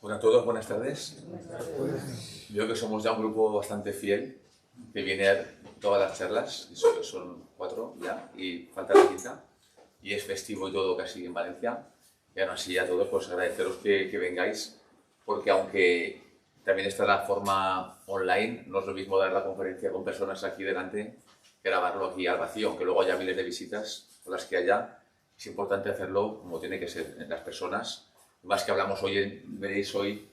Hola a todos, buenas tardes. Veo que somos ya un grupo bastante fiel, que viene a todas las charlas, y son 4 ya, y falta la quinta, y es festivo y todo casi en Valencia. Y aún así a todos pues agradeceros que vengáis, porque aunque también está la forma online, no es lo mismo dar la conferencia con personas aquí delante que grabarlo aquí al vacío, aunque luego haya miles de visitas, o las que haya, es importante hacerlo como tiene que ser, en las personas. Más que hablamos hoy, veréis hoy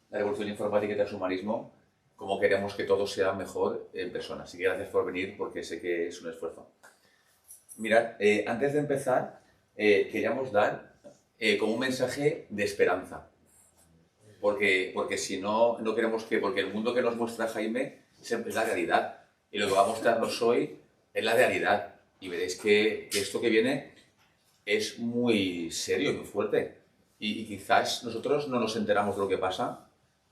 la revolución informática y el transhumanismo, cómo queremos que todo sea mejor en persona. Así que gracias por venir, porque sé que es un esfuerzo. Mirad, antes de empezar, queríamos dar como un mensaje de esperanza. Porque si no, no queremos que... Porque el mundo que nos muestra Jaime siempre es la realidad. Y lo que va a mostrarnos hoy es la realidad. Y veréis que esto que viene es muy serio y muy fuerte. Y quizás nosotros no nos enteramos de lo que pasa,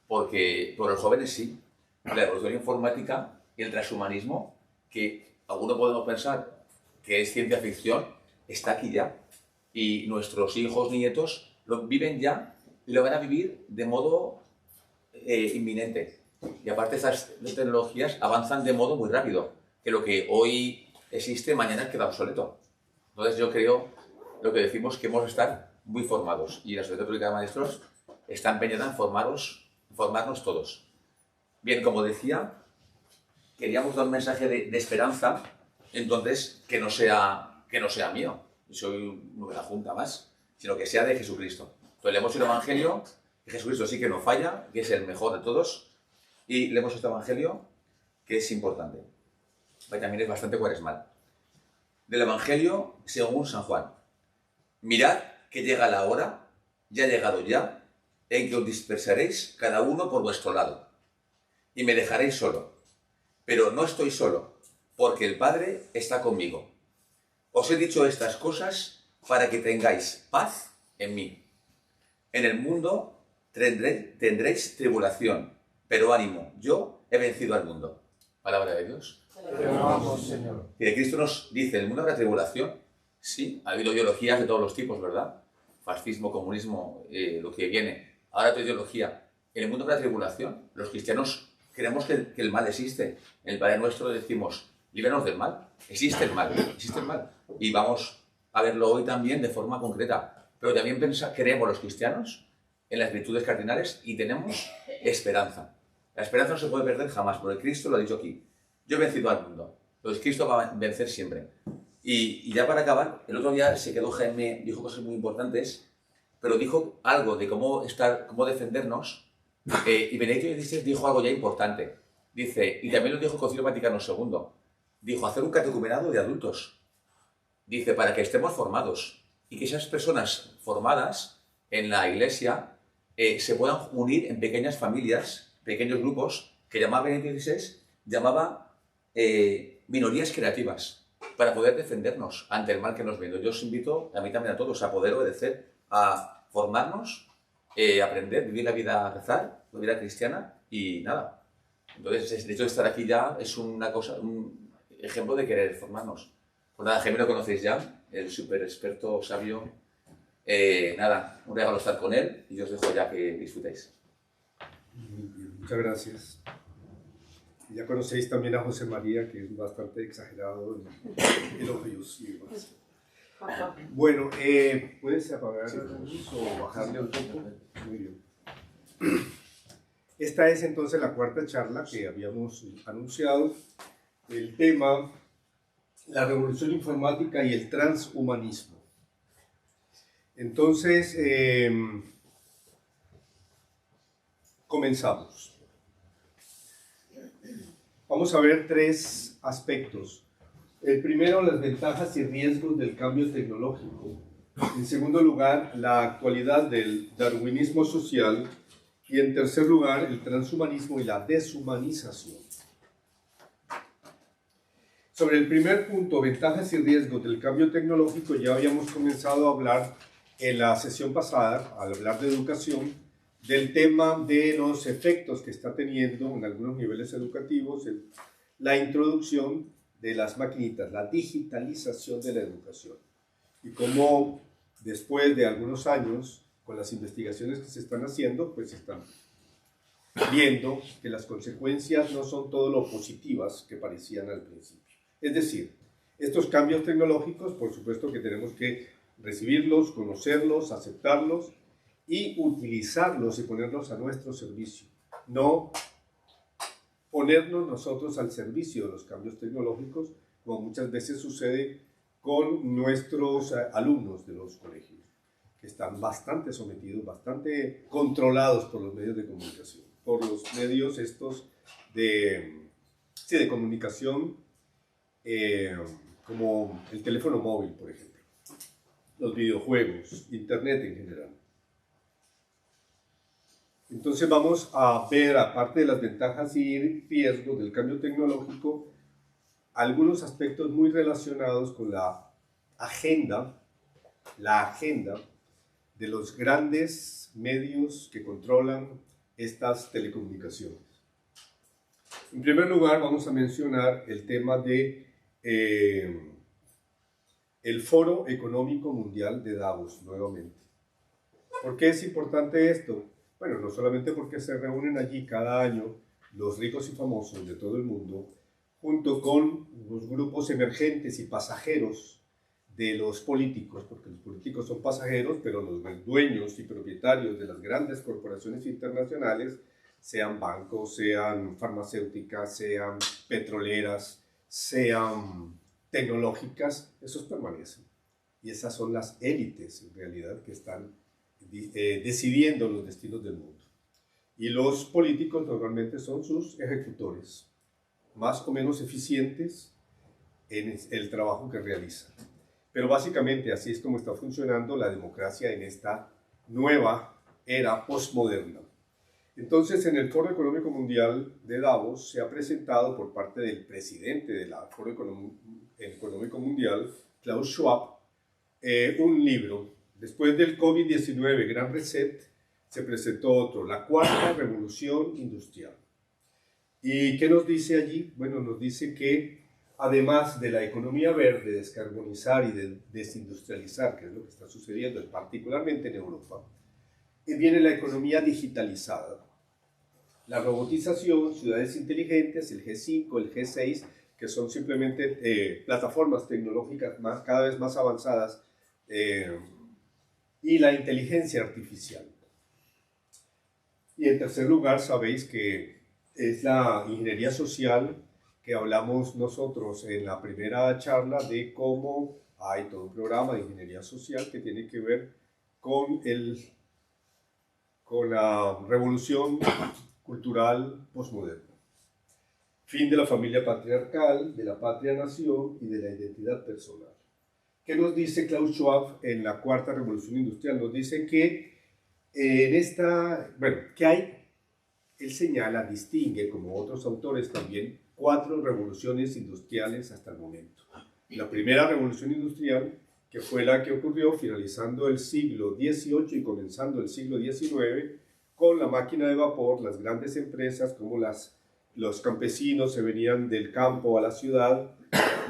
porque por los jóvenes sí. La revolución informática y el transhumanismo, que algunos podemos pensar que es ciencia ficción, está aquí ya. Y nuestros hijos, nietos, lo viven ya y lo van a vivir de modo inminente. Y aparte estas tecnologías avanzan de modo muy rápido, que lo que hoy existe mañana queda obsoleto. Entonces yo creo, lo que decimos, que hemos de estar muy formados, y la Sociedad Pública de Maestros está empeñada en formarnos todos. Bien, como decía, queríamos dar un mensaje de esperanza, entonces que no sea mío, soy una junta más, sino que sea de Jesucristo. Entonces leemos el Evangelio, que Jesucristo sí que no falla, que es el mejor de todos, y leemos este Evangelio, que es importante, que también es bastante cuaresmal. Del Evangelio según San Juan. Mirad que llega la hora, ya ha llegado ya, en que os dispersaréis cada uno por vuestro lado, y me dejaréis solo. Pero no estoy solo, porque el Padre está conmigo. Os he dicho estas cosas para que tengáis paz en mí. En el mundo tendréis tribulación, pero ánimo, yo he vencido al mundo. Palabra de Dios. Te alabamos, Señor. Y Cristo nos dice, ¿en el mundo habrá tribulación? Sí, ha habido ideologías de todos los tipos, ¿verdad? Fascismo, comunismo, lo que viene. Ahora otra ideología. ¿En el mundo habrá tribulación? Los cristianos creemos que el mal existe. En el Padre Nuestro decimos, líbranos del mal. Existe el mal, existe el mal. Y vamos a verlo hoy también de forma concreta. Pero también creemos los cristianos en las virtudes cardinales y tenemos esperanza. La esperanza no se puede perder jamás, porque Cristo lo ha dicho aquí. Yo he vencido al mundo. Entonces Cristo va a vencer siempre. Y ya para acabar, el otro día se quedó Jaime, dijo cosas muy importantes, pero dijo algo de cómo defendernos, y Benedicto XVI dijo algo ya importante. Dice, y también lo dijo el Concilio Vaticano II, dijo, hacer un catecumenado de adultos. Dice, para que estemos formados, y que esas personas formadas en la Iglesia se puedan unir en pequeñas familias, pequeños grupos, que llamaba Benedicto XVI, llamaba minorías creativas, para poder defendernos ante el mal que nos viene. Yo os invito, a mí también a todos, a poder obedecer, a formarnos, aprender, vivir la vida, rezar, la vida cristiana y nada. Entonces, de hecho, estar aquí ya es una cosa, un ejemplo de querer formarnos. Pues nada, Jaime lo conocéis ya, el súper experto, sabio. Nada, un regalo estar con él y os dejo ya que disfrutéis. Muy bien, muchas gracias. Ya conocéis también a José María, que es bastante exagerado en elogios y demás. Bueno, ¿puedes apagar la luz o bajarle un poco? Muy bien. Esta es entonces la cuarta charla que habíamos anunciado. El tema, la revolución informática y el transhumanismo. Entonces, comenzamos. Vamos a ver 3 aspectos. El primero, las ventajas y riesgos del cambio tecnológico. En segundo lugar, la actualidad del darwinismo social. Y en tercer lugar, el transhumanismo y la deshumanización. Sobre el primer punto, ventajas y riesgos del cambio tecnológico, ya habíamos comenzado a hablar en la sesión pasada, al hablar de educación, del tema de los efectos que está teniendo en algunos niveles educativos la introducción de las maquinitas, la digitalización de la educación. Y cómo después de algunos años con las investigaciones que se están haciendo, pues están viendo que las consecuencias no son todo lo positivas que parecían al principio. Es decir, estos cambios tecnológicos, por supuesto que tenemos que recibirlos, conocerlos, aceptarlos y utilizarlos y ponerlos a nuestro servicio. No ponernos nosotros al servicio de los cambios tecnológicos, como muchas veces sucede con nuestros alumnos de los colegios, que están bastante sometidos, bastante controlados por los medios de comunicación, por los medios estos de comunicación, como el teléfono móvil, por ejemplo, los videojuegos, internet en general. Entonces vamos a ver, aparte de las ventajas y riesgos del cambio tecnológico, algunos aspectos muy relacionados con la agenda de los grandes medios que controlan estas telecomunicaciones. En primer lugar, vamos a mencionar el tema de el Foro Económico Mundial de Davos, nuevamente. ¿Por qué es importante esto? Bueno, no solamente porque se reúnen allí cada año los ricos y famosos de todo el mundo, junto con los grupos emergentes y pasajeros de los políticos, porque los políticos son pasajeros, pero los dueños y propietarios de las grandes corporaciones internacionales, sean bancos, sean farmacéuticas, sean petroleras, sean tecnológicas, esos permanecen. Y esas son las élites, en realidad, que están decidiendo los destinos del mundo. Y los políticos normalmente son sus ejecutores, más o menos eficientes en el trabajo que realizan. Pero básicamente así es como está funcionando la democracia en esta nueva era postmoderna. Entonces, en el Foro Económico Mundial de Davos se ha presentado por parte del presidente del Foro Económico Mundial, Klaus Schwab, un libro. Después del COVID-19, Gran Reset, se presentó otro, La Cuarta Revolución Industrial. ¿Y qué nos dice allí? Bueno, nos dice que además de la economía verde, descarbonizar y de desindustrializar, que es lo que está sucediendo particularmente en Europa, viene la economía digitalizada. La robotización, ciudades inteligentes, el G5, el G6, que son simplemente plataformas tecnológicas cada vez más avanzadas, y la inteligencia artificial. Y en tercer lugar, sabéis que es la ingeniería social, que hablamos nosotros en la primera charla de cómo hay todo un programa de ingeniería social que tiene que ver con la revolución cultural postmoderna. Fin de la familia patriarcal, de la patria-nación y de la identidad personal. ¿Qué nos dice Klaus Schwab en la Cuarta Revolución Industrial? Nos dice que ¿qué hay? Él señala, distingue, como otros autores también, 4 revoluciones industriales hasta el momento. La primera revolución industrial, que fue la que ocurrió finalizando el siglo XVIII y comenzando el siglo XIX, con la máquina de vapor, las grandes empresas, como los campesinos se venían del campo a la ciudad,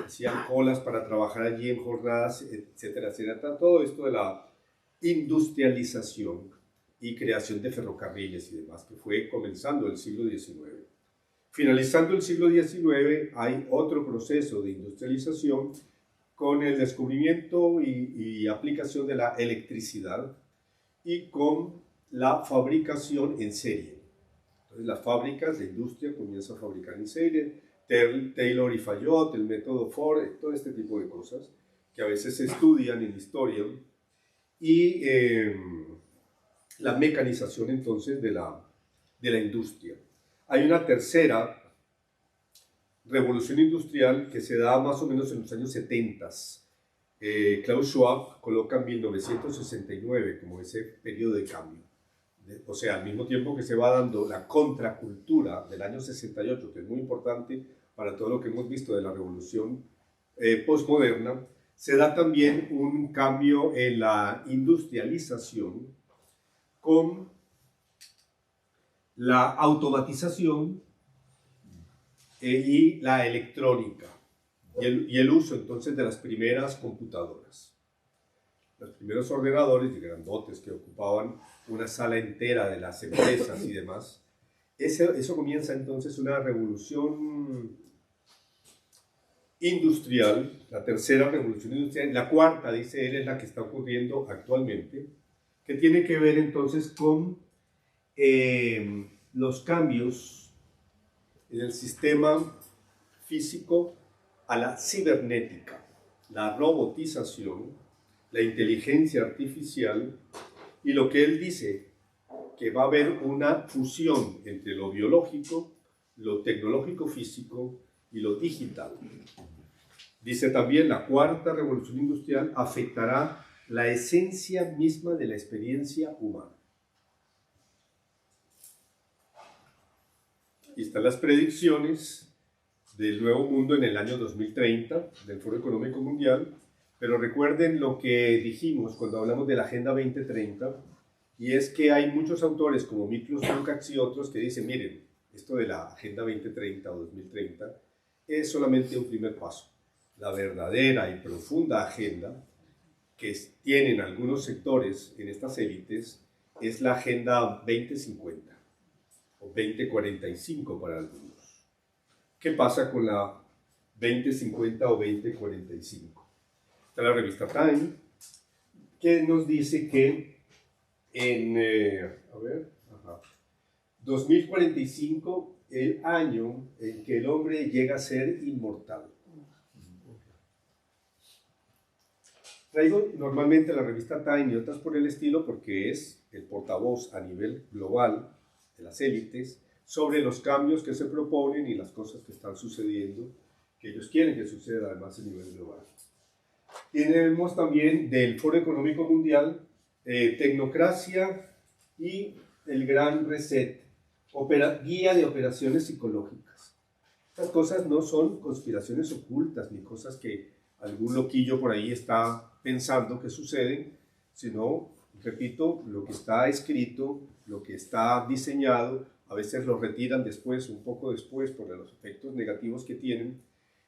hacían colas para trabajar allí en jornadas, etcétera, etcétera. Todo esto de la industrialización y creación de ferrocarriles y demás, que fue comenzando el siglo XIX. Finalizando el siglo XIX hay otro proceso de industrialización con el descubrimiento y aplicación de la electricidad y con la fabricación en serie. Entonces las fábricas, la industria comienza a fabricar en serie, Taylor y Fayot, el método Ford, todo este tipo de cosas que a veces se estudian en historia, y la mecanización entonces de la industria. Hay una tercera revolución industrial que se da más o menos en los años 70. Klaus Schwab coloca 1969 como ese periodo de cambio. O sea, al mismo tiempo que se va dando la contracultura del año 68, que es muy importante para todo lo que hemos visto de la revolución postmoderna, se da también un cambio en la industrialización con la automatización y la electrónica y el uso entonces de las primeras computadoras. los primeros ordenadores de grandotes que ocupaban una sala entera de las empresas y demás, eso comienza entonces una revolución industrial, la tercera revolución industrial. La cuarta, dice él, es la que está ocurriendo actualmente, que tiene que ver entonces con los cambios en el sistema físico a la cibernética, la robotización, la inteligencia artificial y lo que él dice, que va a haber una fusión entre lo biológico, lo tecnológico físico y lo digital. Dice también, la cuarta revolución industrial afectará la esencia misma de la experiencia humana. Y están las predicciones del nuevo mundo en el año 2030 del Foro Económico Mundial, pero recuerden lo que dijimos cuando hablamos de la Agenda 2030, y es que hay muchos autores como Miklos Lukács y otros que dicen, miren, esto de la Agenda 2030 o 2030 es solamente un primer paso. La verdadera y profunda agenda que tienen algunos sectores en estas élites es la Agenda 2050 o 2045 para algunos. ¿Qué pasa con la 2050 o 2045? Está la revista Time, que nos dice que en 2045, el año en que el hombre llega a ser inmortal. Traigo normalmente la revista Time y otras por el estilo porque es el portavoz a nivel global de las élites sobre los cambios que se proponen y las cosas que están sucediendo, que ellos quieren que suceda además a nivel global. Tenemos también del Foro Económico Mundial, Tecnocracia y el Gran Reset, guía de operaciones psicológicas. Estas cosas no son conspiraciones ocultas ni cosas que algún loquillo por ahí está pensando que suceden, sino, repito, lo que está escrito, lo que está diseñado, a veces lo retiran después, un poco después, por los efectos negativos que tienen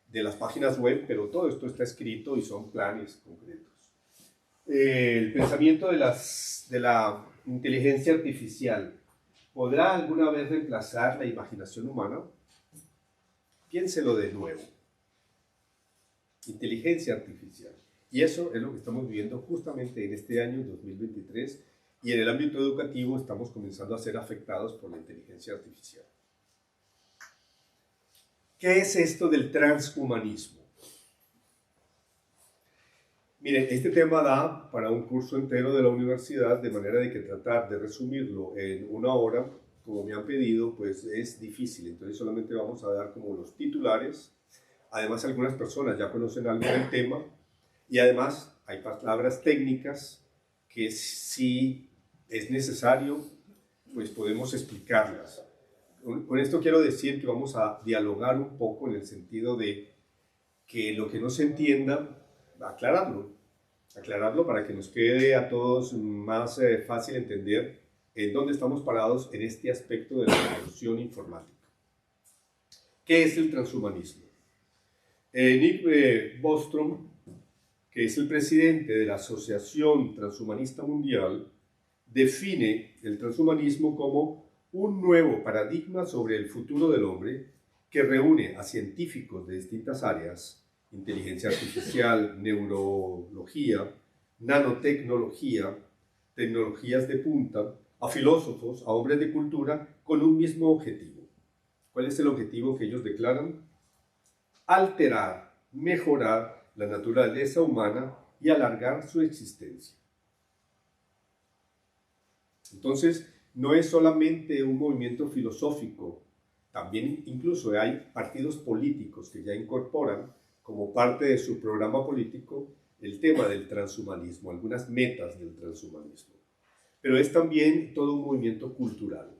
de las páginas web, pero todo esto está escrito y son planes concretos. El pensamiento de la inteligencia artificial, ¿podrá alguna vez reemplazar la imaginación humana? Piénselo de nuevo. Inteligencia artificial. Y eso es lo que estamos viviendo justamente en este año 2023, y en el ámbito educativo estamos comenzando a ser afectados por la inteligencia artificial. ¿Qué es esto del transhumanismo? Miren, este tema da para un curso entero de la universidad, de manera de que tratar de resumirlo en una hora, como me han pedido, pues es difícil. Entonces solamente vamos a dar como los titulares. Además, algunas personas ya conocen algo del tema y además hay palabras técnicas que si es necesario, pues podemos explicarlas. Con esto quiero decir que vamos a dialogar un poco en el sentido de que lo que no se entienda, aclararlo para que nos quede a todos más fácil entender en dónde estamos parados en este aspecto de la revolución informática. ¿Qué es el transhumanismo? Nick Bostrom, que es el presidente de la Asociación Transhumanista Mundial, define el transhumanismo como un nuevo paradigma sobre el futuro del hombre que reúne a científicos de distintas áreas, inteligencia artificial, neurología, nanotecnología, tecnologías de punta, a filósofos, a hombres de cultura, con un mismo objetivo. ¿Cuál es el objetivo que ellos declaran? Alterar, mejorar la naturaleza humana y alargar su existencia. Entonces, no es solamente un movimiento filosófico, también incluso hay partidos políticos que ya incorporan como parte de su programa político el tema del transhumanismo, algunas metas del transhumanismo. Pero es también todo un movimiento cultural.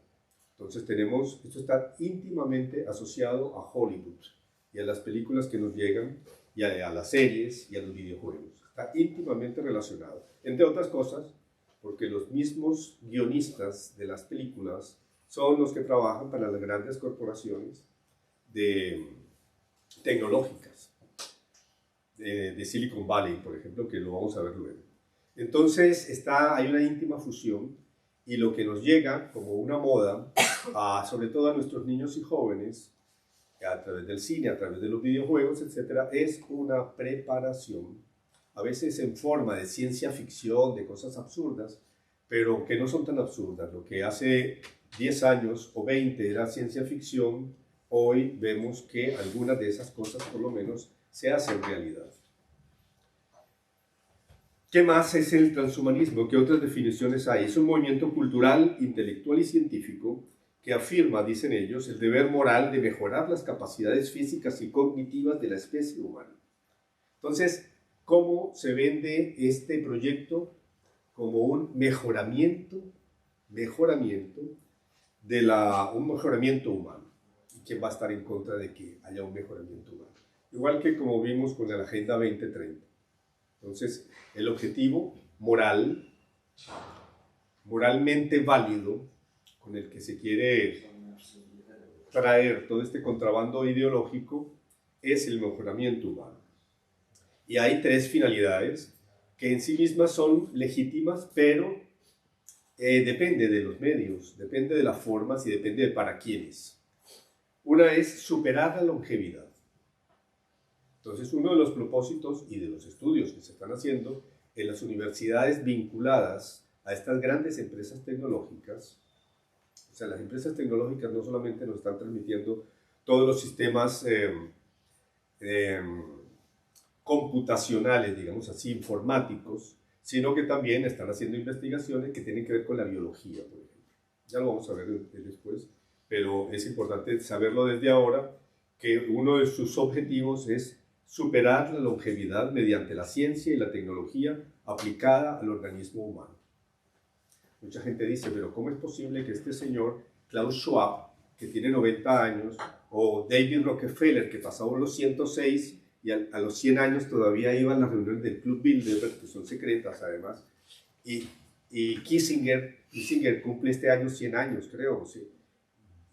Entonces esto está íntimamente asociado a Hollywood y a las películas que nos llegan y a las series y a los videojuegos. Está íntimamente relacionado, entre otras cosas, porque los mismos guionistas de las películas son los que trabajan para las grandes corporaciones tecnológicas de Silicon Valley, por ejemplo, que lo vamos a ver luego. Entonces hay una íntima fusión y lo que nos llega como una moda, sobre todo a nuestros niños y jóvenes, a través del cine, a través de los videojuegos, etcétera, es una preparación, a veces en forma de ciencia ficción, de cosas absurdas, pero que no son tan absurdas. Lo que hace 10 años o 20 era ciencia ficción, hoy vemos que algunas de esas cosas, por lo menos, se hacen realidad. ¿Qué más es el transhumanismo? ¿Qué otras definiciones hay? Es un movimiento cultural, intelectual y científico que afirma, dicen ellos, el deber moral de mejorar las capacidades físicas y cognitivas de la especie humana. Entonces, ¿cómo se vende este proyecto? Como un mejoramiento un mejoramiento humano. ¿Y quién va a estar en contra de que haya un mejoramiento humano? Igual que como vimos con la Agenda 2030. Entonces, el objetivo moralmente válido, con el que se quiere traer todo este contrabando ideológico, es el mejoramiento humano. Y hay 3 finalidades que en sí mismas son legítimas, pero depende de los medios, depende de las formas y depende de para quiénes. Una es superar la longevidad. Entonces, uno de los propósitos y de los estudios que se están haciendo en las universidades vinculadas a estas grandes empresas tecnológicas, o sea, las empresas tecnológicas no solamente nos están transmitiendo todos los sistemas computacionales, digamos así, informáticos, sino que también están haciendo investigaciones que tienen que ver con la biología, por ejemplo. Ya lo vamos a ver después, pero es importante saberlo desde ahora, que uno de sus objetivos es superar la longevidad mediante la ciencia y la tecnología aplicada al organismo humano. Mucha gente dice, pero ¿cómo es posible que este señor, Klaus Schwab, que tiene 90 años, o David Rockefeller, que pasó los 106 y a los 100 años todavía iba a las reuniones del Club Bilderberg, que son secretas además, y Kissinger cumple este año 100 años, creo, ¿sí?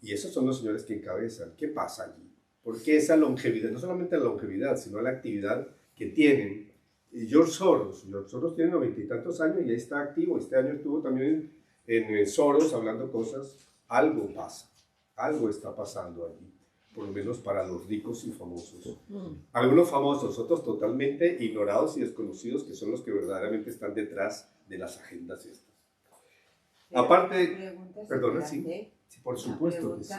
Y esos son los señores que encabezan. ¿Qué pasa allí? Porque esa longevidad, no solamente la longevidad, sino la actividad que tienen. George Soros tiene 90 y tantos años y ya está activo. Este año estuvo también en Soros hablando cosas. Algo pasa, algo está pasando allí, por lo menos para los ricos y famosos. Algunos famosos, otros totalmente ignorados y desconocidos, que son los que verdaderamente están detrás de las agendas estas. Aparte, perdona, sí, por supuesto que sí.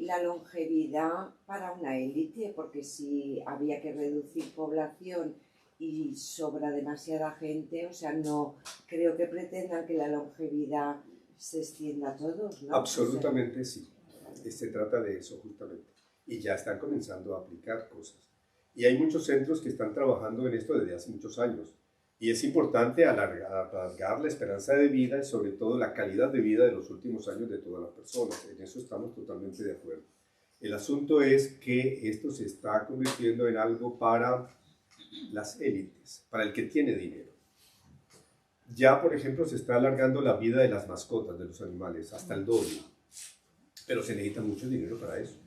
La longevidad para una élite, porque si había que reducir población y sobra demasiada gente, o sea, no creo que pretendan que la longevidad se extienda a todos, ¿no? Absolutamente, o sea, sí. Se trata de eso justamente. Y ya están comenzando a aplicar cosas. Y hay muchos centros que están trabajando en esto desde hace muchos años. Y es importante alargar la esperanza de vida y sobre todo la calidad de vida de los últimos años de todas las personas. En eso estamos totalmente de acuerdo. El asunto es que esto se está convirtiendo en algo para las élites, para el que tiene dinero. Ya, por ejemplo, se está alargando la vida de las mascotas, de los animales, hasta el doble. Pero se necesita mucho dinero para eso.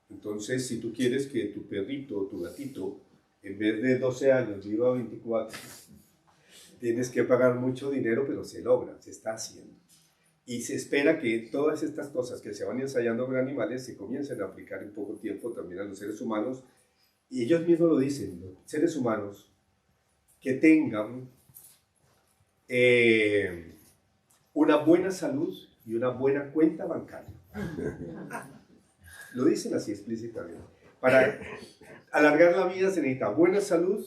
Entonces, si tú quieres que tu perrito o tu gatito, en vez de 12 años, viva 24, tienes que pagar mucho dinero, pero se logra, se está haciendo. Y se espera que todas estas cosas que se van ensayando con animales se comiencen a aplicar en poco tiempo también a los seres humanos. Y ellos mismos lo dicen, los seres humanos que tengan una buena salud y una buena cuenta bancaria. Lo dicen así explícitamente. Para alargar la vida se necesita buena salud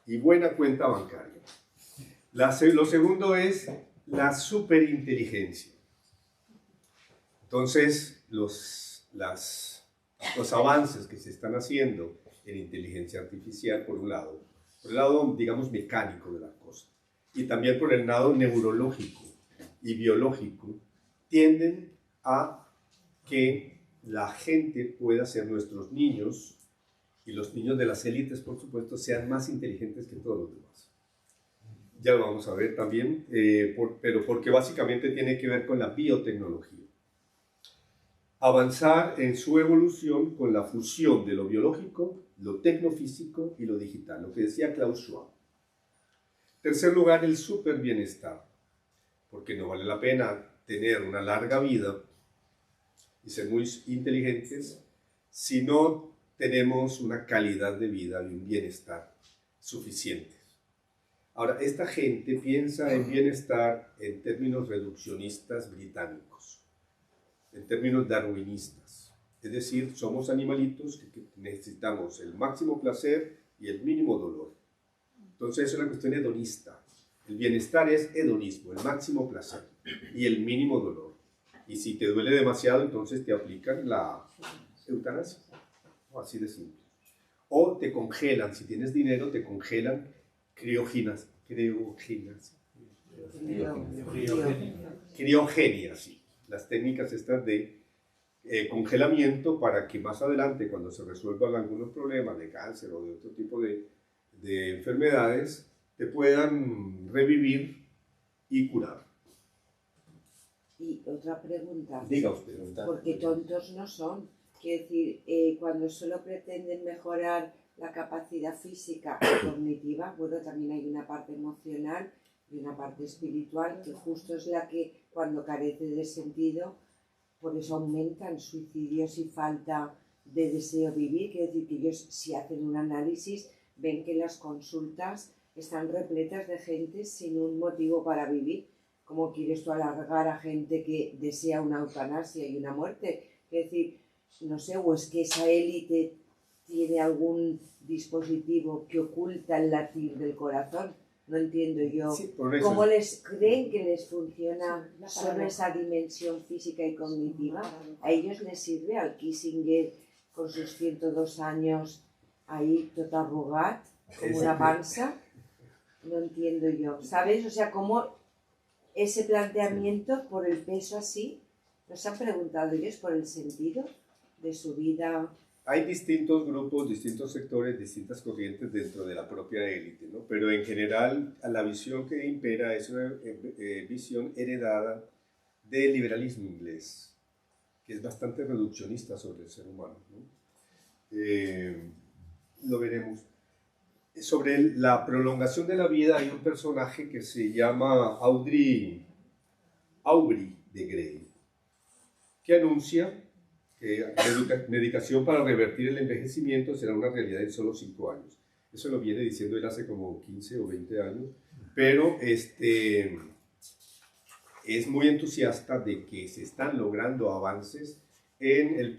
y buena cuenta bancaria. Lo segundo es la superinteligencia. Entonces, los avances que se están haciendo en inteligencia artificial, por el lado, digamos, mecánico de la cosa, y también por el lado neurológico y biológico, tienden a que la gente pueda ser, nuestros niños, y los niños de las élites, por supuesto, sean más inteligentes que todos los demás. Ya lo vamos a ver también, pero porque básicamente tiene que ver con la biotecnología. Avanzar en su evolución con la fusión de lo biológico, lo tecnofísico y lo digital, lo que decía Klaus Schwab. Tercer lugar, el super bienestar, porque no vale la pena tener una larga vida y ser muy inteligentes si no tenemos una calidad de vida y un bienestar suficientes. Ahora, esta gente piensa en bienestar en términos reduccionistas británicos, en términos darwinistas. Es decir, somos animalitos que necesitamos el máximo placer y el mínimo dolor. Entonces, es una cuestión hedonista. El bienestar es hedonismo, el máximo placer y el mínimo dolor. Y si te duele demasiado, entonces te aplican la eutanasia. Así de simple. O te congelan, si tienes dinero, te congelan criogenia, sí. Las técnicas estas de congelamiento para que más adelante, cuando se resuelvan algunos problemas de cáncer o de otro tipo de enfermedades, te puedan revivir y curar. Y otra pregunta. Diga usted. Porque tontos no son. Quiero decir, cuando solo pretenden mejorar la capacidad física y cognitiva, bueno, también hay una parte emocional y una parte espiritual que justo es la que cuando carece de sentido, por eso aumentan suicidios y falta de deseo vivir. Quiero decir que ellos, si hacen un análisis, ven que las consultas están repletas de gente sin un motivo para vivir. ¿Cómo quieres tú alargar a gente que desea una eutanasia y una muerte? Es decir, no sé, o es que esa élite tiene algún dispositivo que oculta el latir del corazón. No entiendo yo. Sí, ¿Cómo les creen que les funciona solo esa dimensión física y cognitiva? ¿A ellos les sirve al Kissinger con sus 102 años ahí todo arrugat, como una panza? No entiendo yo. ¿Sabes? O sea, ¿cómo ese planteamiento por el peso así? ¿Nos han preguntado ellos por el sentido de su vida? Hay distintos grupos, distintos sectores, distintas corrientes dentro de la propia élite, ¿no? Pero en general la visión que impera es una visión heredada del liberalismo inglés, que es bastante reduccionista sobre el ser humano, ¿no? Lo veremos. Sobre la prolongación de la vida hay un personaje que se llama Aubrey de Grey, que anuncia que medicación para revertir el envejecimiento será una realidad en solo 5 años. Eso lo viene diciendo él hace como 15 o 20 años, pero es muy entusiasta de que se están logrando avances en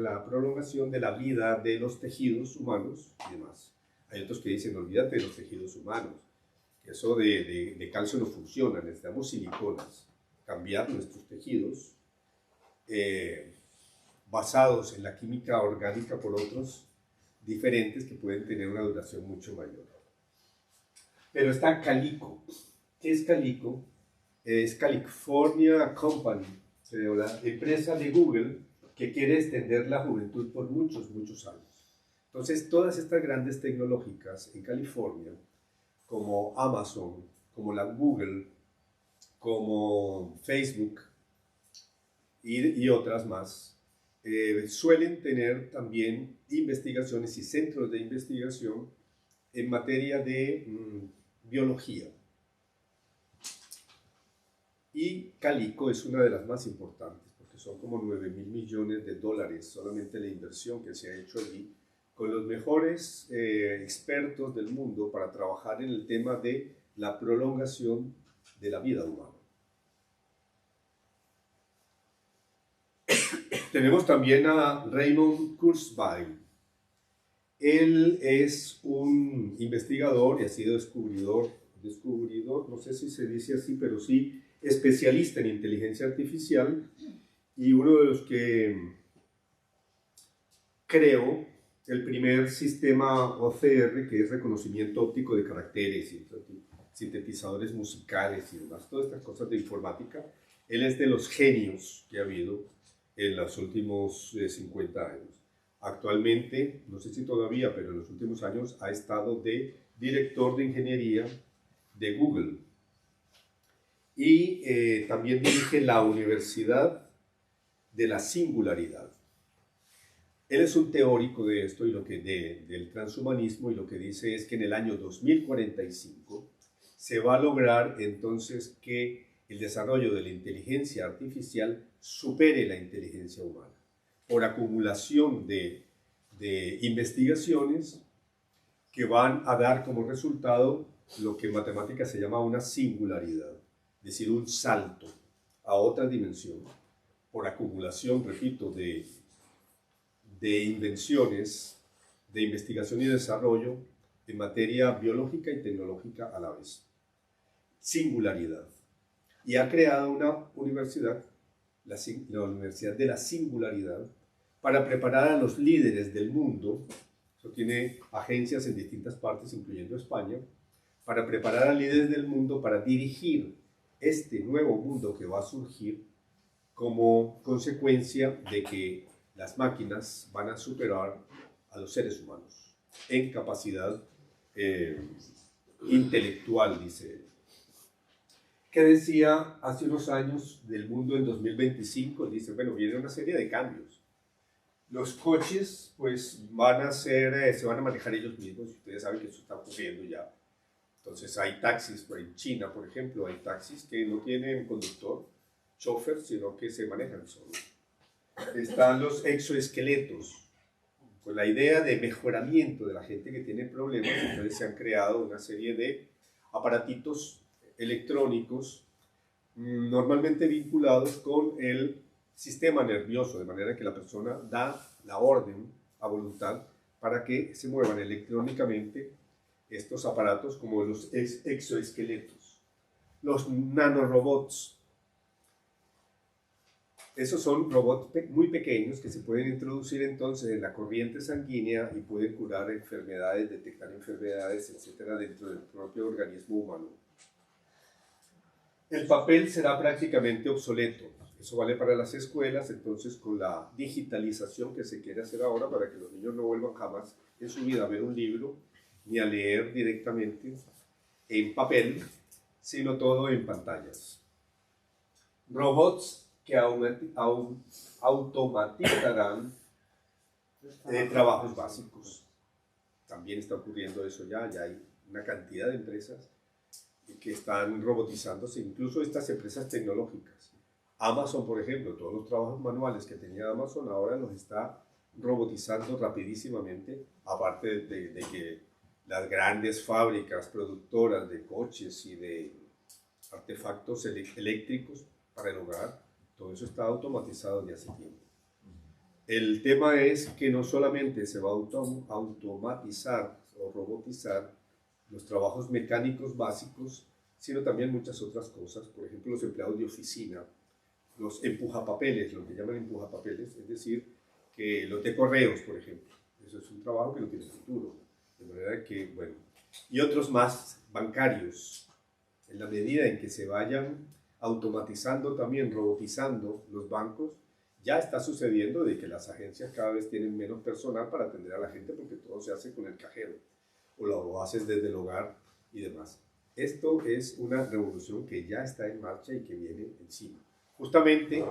la prolongación de la vida de los tejidos humanos y demás. Hay otros que dicen, olvídate de los tejidos humanos, que eso de calcio no funciona, necesitamos siliconas, cambiar nuestros tejidos basados en la química orgánica por otros diferentes que pueden tener una duración mucho mayor. Pero está Calico. ¿Qué es Calico? Es California Company, la empresa de Google que quiere extender la juventud por muchos, muchos años. Entonces, todas estas grandes tecnológicas en California, como Amazon, como la Google, como Facebook y otras más, suelen tener también investigaciones y centros de investigación en materia de biología. Y Calico es una de las más importantes, porque son como 9.000 millones de dólares solamente la inversión que se ha hecho allí, con los mejores expertos del mundo para trabajar en el tema de la prolongación de la vida humana. Tenemos también a Raymond Kurzweil. Él es un investigador y ha sido descubridor, no sé si se dice así, pero sí especialista en inteligencia artificial y uno de los que creó el primer sistema OCR, que es reconocimiento óptico de caracteres, sintetizadores musicales y demás, todas estas cosas de informática. Él es de los genios que ha habido en los últimos 50 años. Actualmente, no sé si todavía, pero en los últimos años ha estado de director de ingeniería de Google. Y también dirige la Universidad de la Singularidad. Él es un teórico de esto y del transhumanismo, y lo que dice es que en el año 2045 se va a lograr entonces que el desarrollo de la inteligencia artificial supere la inteligencia humana por acumulación de investigaciones que van a dar como resultado lo que en matemáticas se llama una singularidad, es decir, un salto a otra dimensión por acumulación, repito, de invenciones, de investigación y desarrollo en materia biológica y tecnológica a la vez. Singularidad. Y ha creado una universidad, la Universidad de la Singularidad, para preparar a los líderes del mundo. Eso tiene agencias en distintas partes, incluyendo España, para preparar a líderes del mundo para dirigir este nuevo mundo que va a surgir como consecuencia de que las máquinas van a superar a los seres humanos en capacidad intelectual, dice él. ¿Qué decía hace unos años del mundo en 2025? Él dice, bueno, viene una serie de cambios. Los coches, pues, se van a manejar ellos mismos. Ustedes saben que eso está ocurriendo ya. Entonces, hay taxis, en China, por ejemplo, hay taxis que no tienen conductor, chofer, sino que se manejan solos. Están los exoesqueletos, con la idea de mejoramiento de la gente que tiene problemas. Entonces, se han creado una serie de aparatitos electrónicos, normalmente vinculados con el sistema nervioso, de manera que la persona da la orden a voluntad para que se muevan electrónicamente estos aparatos como los exoesqueletos. Los nanorobots. Esos son robots muy pequeños que se pueden introducir entonces en la corriente sanguínea y pueden curar enfermedades, detectar enfermedades, etcétera, dentro del propio organismo humano. El papel será prácticamente obsoleto. Eso vale para las escuelas, entonces con la digitalización que se quiere hacer ahora para que los niños no vuelvan jamás en su vida a ver un libro ni a leer directamente en papel, sino todo en pantallas. Robots que automatizarán trabajos básicos. También está ocurriendo eso ya hay una cantidad de empresas que están robotizándose, incluso estas empresas tecnológicas. Amazon, por ejemplo, todos los trabajos manuales que tenía Amazon ahora los está robotizando rapidísimamente, aparte de que las grandes fábricas productoras de coches y de artefactos eléctricos para el hogar, todo eso está automatizado desde hace tiempo. El tema es que no solamente se va a automatizar o robotizar los trabajos mecánicos básicos, sino también muchas otras cosas, por ejemplo, los empleados de oficina, los empujapapeles, lo que llaman empujapapeles, es decir, que los de correos, por ejemplo. Eso es un trabajo que no tiene futuro. De manera que, bueno, y otros más bancarios, en la medida en que se vayan automatizando también, robotizando los bancos, ya está sucediendo de que las agencias cada vez tienen menos personal para atender a la gente porque todo se hace con el cajero o lo haces desde el hogar y demás. Esto es una revolución que ya está en marcha y que viene encima. Justamente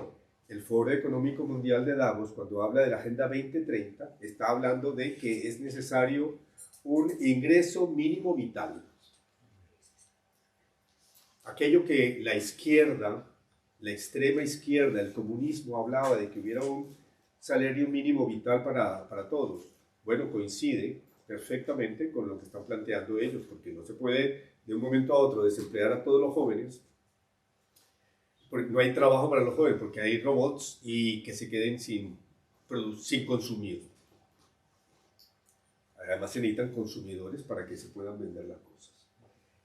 el Foro Económico Mundial de Davos, cuando habla de la Agenda 2030, está hablando de que es necesario un ingreso mínimo vital. Aquello que la izquierda, la extrema izquierda, el comunismo hablaba de que hubiera un salario mínimo vital para todos. Bueno, coincide perfectamente con lo que están planteando ellos, porque no se puede de un momento a otro desemplear a todos los jóvenes, porque no hay trabajo para los jóvenes, porque hay robots y que se queden sin consumir. Además se necesitan consumidores para que se puedan vender las cosas.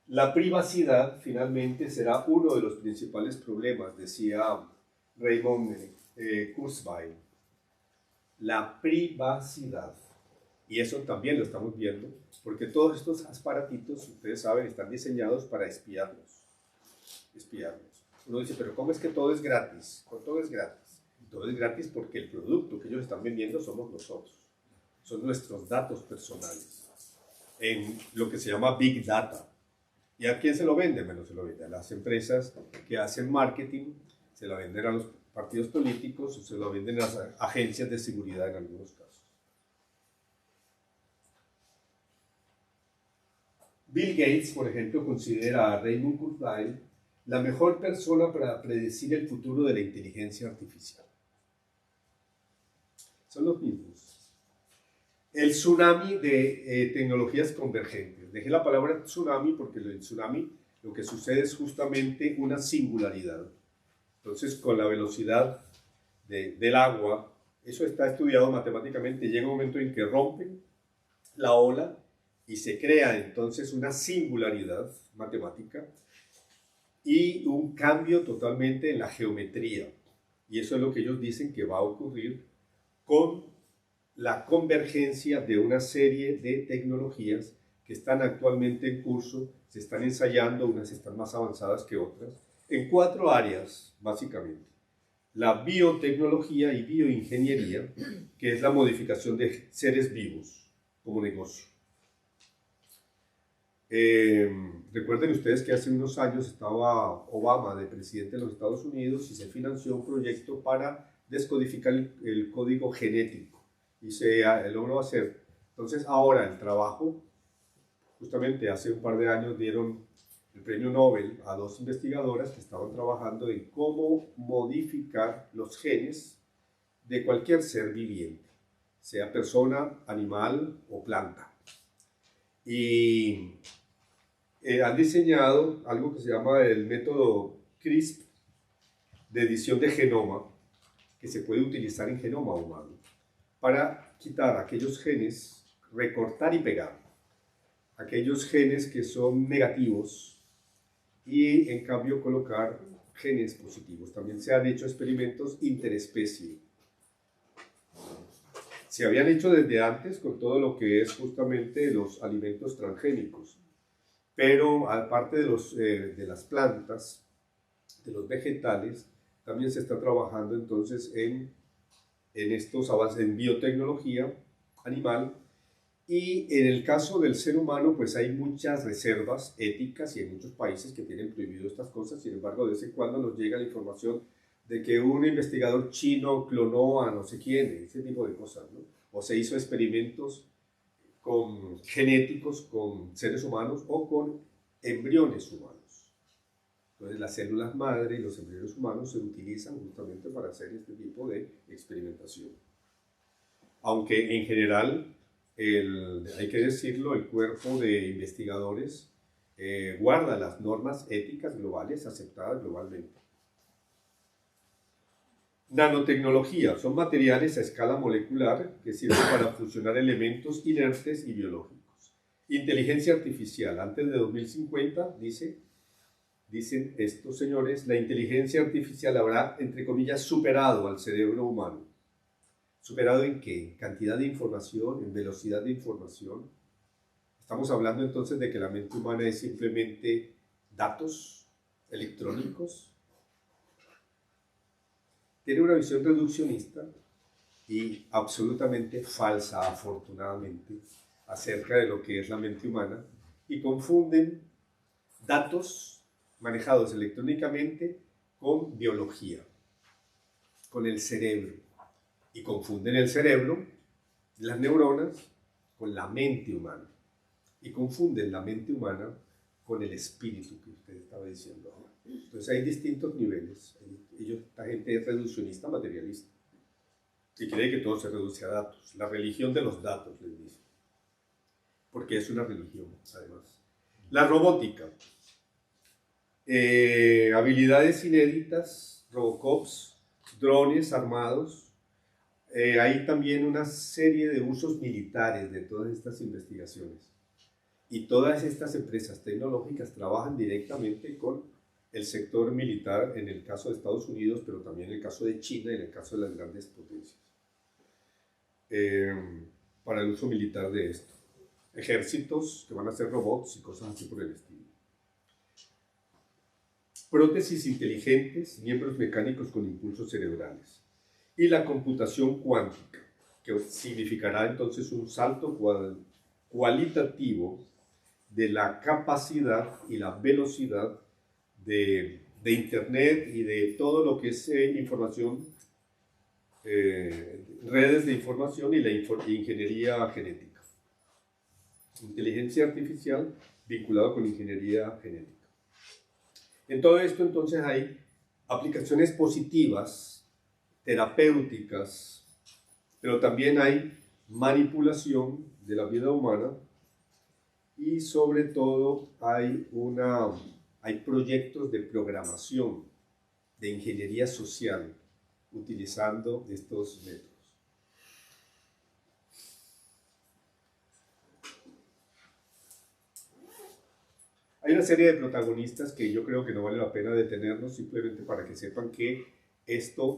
La privacidad finalmente será uno de los principales problemas, decía Raymond Kurzweil. La privacidad. Y eso también lo estamos viendo, porque todos estos aparatitos, ustedes saben, están diseñados para espiarnos. Uno dice, pero ¿cómo es que todo es gratis? Todo es gratis. Todo es gratis porque el producto que ellos están vendiendo somos nosotros. Son nuestros datos personales. En lo que se llama Big Data. ¿Y a quién se lo venden? Bueno, se lo venden a las empresas que hacen marketing, se lo venden a los partidos políticos, o se lo venden a las agencias de seguridad en algunos casos. Bill Gates, por ejemplo, considera a Raymond Kurzweil la mejor persona para predecir el futuro de la inteligencia artificial. Son los mismos. El tsunami de tecnologías convergentes. Dejé la palabra tsunami porque el tsunami lo que sucede es justamente una singularidad. Entonces, con la velocidad del agua, eso está estudiado matemáticamente, llega un momento en que rompen la ola y se crea entonces una singularidad matemática y un cambio totalmente en la geometría. Y eso es lo que ellos dicen que va a ocurrir con la convergencia de una serie de tecnologías que están actualmente en curso, se están ensayando, unas están más avanzadas que otras, en 4 áreas, básicamente. La biotecnología y bioingeniería, que es la modificación de seres vivos como negocio. Recuerden ustedes que hace unos años estaba Obama de presidente de los Estados Unidos y se financió un proyecto para descodificar el código genético y se logró hacer. Entonces ahora el trabajo, justamente hace un par de años dieron el premio Nobel a 2 investigadoras que estaban trabajando en cómo modificar los genes de cualquier ser viviente, sea persona, animal o planta. Y han diseñado algo que se llama el método CRISP de edición de genoma, que se puede utilizar en genoma humano, para quitar aquellos genes, recortar y pegar aquellos genes que son negativos y en cambio colocar genes positivos. También se han hecho experimentos interespecie. Se habían hecho desde antes con todo lo que es justamente los alimentos transgénicos, pero aparte de las plantas, de los vegetales, también se está trabajando entonces en estos avances en biotecnología animal. Y en el caso del ser humano, pues hay muchas reservas éticas y hay muchos países que tienen prohibido estas cosas. Sin embargo, de vez en cuando nos llega la información de que un investigador chino clonó a no sé quién, ese tipo de cosas, ¿no? O se hizo experimentos genéticos con seres humanos o con embriones humanos. Entonces, las células madre y los embriones humanos se utilizan justamente para hacer este tipo de experimentación. Aunque en general, hay que decirlo, el cuerpo de investigadores guarda las normas éticas globales aceptadas globalmente. Nanotecnología son materiales a escala molecular que sirven para fusionar elementos inertes y biológicos. Inteligencia artificial. Antes de 2050, dicen estos señores, la inteligencia artificial habrá, entre comillas, superado al cerebro humano. ¿Superado en qué? ¿En cantidad de información? ¿En velocidad de información? Estamos hablando entonces de que la mente humana es simplemente datos electrónicos. Tiene una visión reduccionista y absolutamente falsa, afortunadamente, acerca de lo que es la mente humana y confunden datos manejados electrónicamente con biología, con el cerebro. Y confunden el cerebro, las neuronas, con la mente humana. Y confunden la mente humana con el espíritu que usted estaba diciendo ahora. Entonces hay distintos niveles. Esta gente es reduccionista, materialista. Y cree que todo se reduce a datos. La religión de los datos, les dice. Porque es una religión, además. La robótica. Habilidades inéditas, robocops, drones armados. Hay también una serie de usos militares de todas estas investigaciones. Y todas estas empresas tecnológicas trabajan directamente con el sector militar, en el caso de Estados Unidos, pero también en el caso de China y en el caso de las grandes potencias, para el uso militar de esto. Ejércitos que van a ser robots y cosas así por el estilo. Prótesis inteligentes, miembros mecánicos con impulsos cerebrales. Y la computación cuántica, que significará entonces un salto cualitativo de la capacidad y la velocidad de Internet y de todo lo que es información, redes de información y la ingeniería genética. Inteligencia artificial, vinculado con ingeniería genética. En todo esto entonces hay aplicaciones positivas, terapéuticas, pero también hay manipulación de la vida humana y sobre todo hay proyectos de programación, de ingeniería social, utilizando estos métodos. Hay una serie de protagonistas que yo creo que no vale la pena detenernos, simplemente para que sepan que esto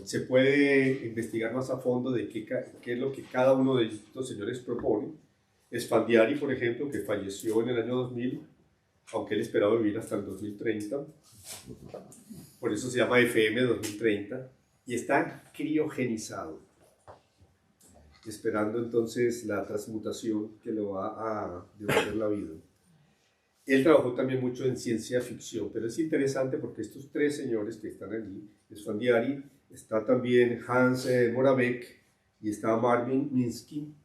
se puede investigar más a fondo de qué es lo que cada uno de estos señores propone. Esfandiari, por ejemplo, que falleció en el año 2000, aunque él esperaba vivir hasta el 2030, por eso se llama FM 2030, y está criogenizado, esperando entonces la transmutación que lo va a devolver la vida. Él trabajó también mucho en ciencia ficción, pero es interesante porque estos tres señores que están allí, Esfandiari, está también Hans Moravec y está Marvin Minsky,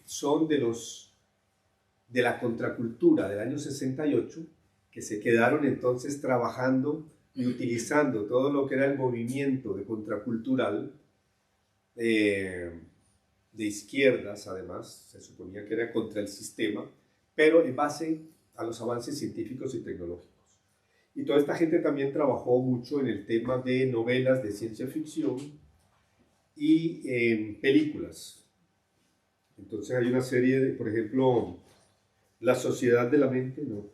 son de la contracultura del año 68, que se quedaron entonces trabajando y utilizando todo lo que era el movimiento de contracultural de izquierdas, además, se suponía que era contra el sistema, pero en base a los avances científicos y tecnológicos. Y toda esta gente también trabajó mucho en el tema de novelas de ciencia ficción y películas. Entonces hay una serie de, por ejemplo, La Sociedad de la Mente, no,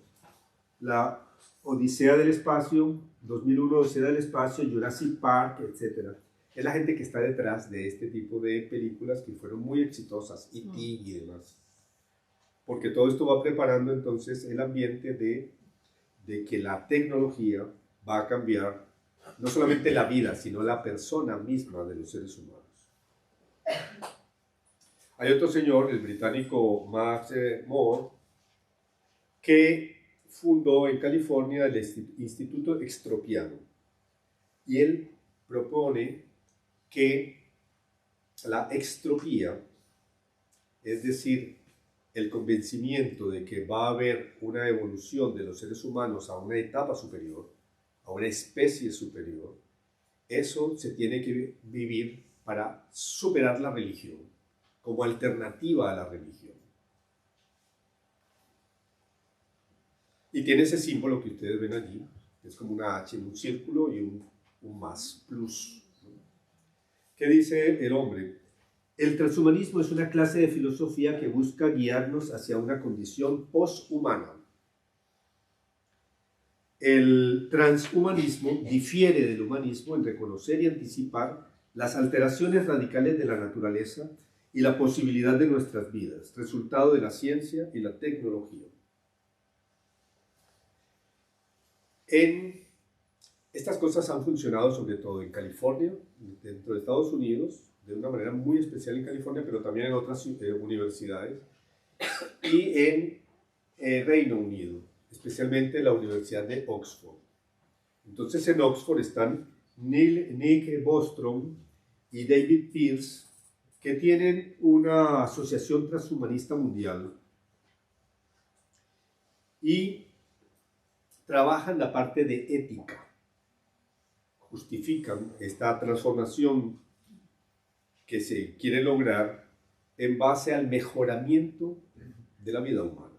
La Odisea del Espacio, 2001 Odisea del Espacio, Jurassic Park, etc. Es la gente que está detrás de este tipo de películas que fueron muy exitosas, E.T. y demás. Porque todo esto va preparando entonces el ambiente de que la tecnología va a cambiar no solamente la vida, sino la persona misma de los seres humanos. Hay otro señor, el británico Max Moore, que fundó en California el Instituto Extropiano. Y él propone que la extropía, es decir, el convencimiento de que va a haber una evolución de los seres humanos a una etapa superior, a una especie superior, eso se tiene que vivir para superar la religión, como alternativa a la religión. Y tiene ese símbolo que ustedes ven allí, que es como una H, un círculo y un más, plus. ¿Qué dice el hombre? El transhumanismo es una clase de filosofía que busca guiarnos hacia una condición poshumana. El transhumanismo difiere del humanismo en reconocer y anticipar las alteraciones radicales de la naturaleza y la posibilidad de nuestras vidas, resultado de la ciencia y la tecnología. Estas cosas han funcionado sobre todo en California, dentro de Estados Unidos, de una manera muy especial en California, pero también en otras universidades, y en Reino Unido, especialmente la Universidad de Oxford. Entonces en Oxford están Nick Bostrom y David Pierce, que tienen una asociación transhumanista mundial y trabajan la parte de ética, justifican esta transformación que se quiere lograr en base al mejoramiento de la vida humana.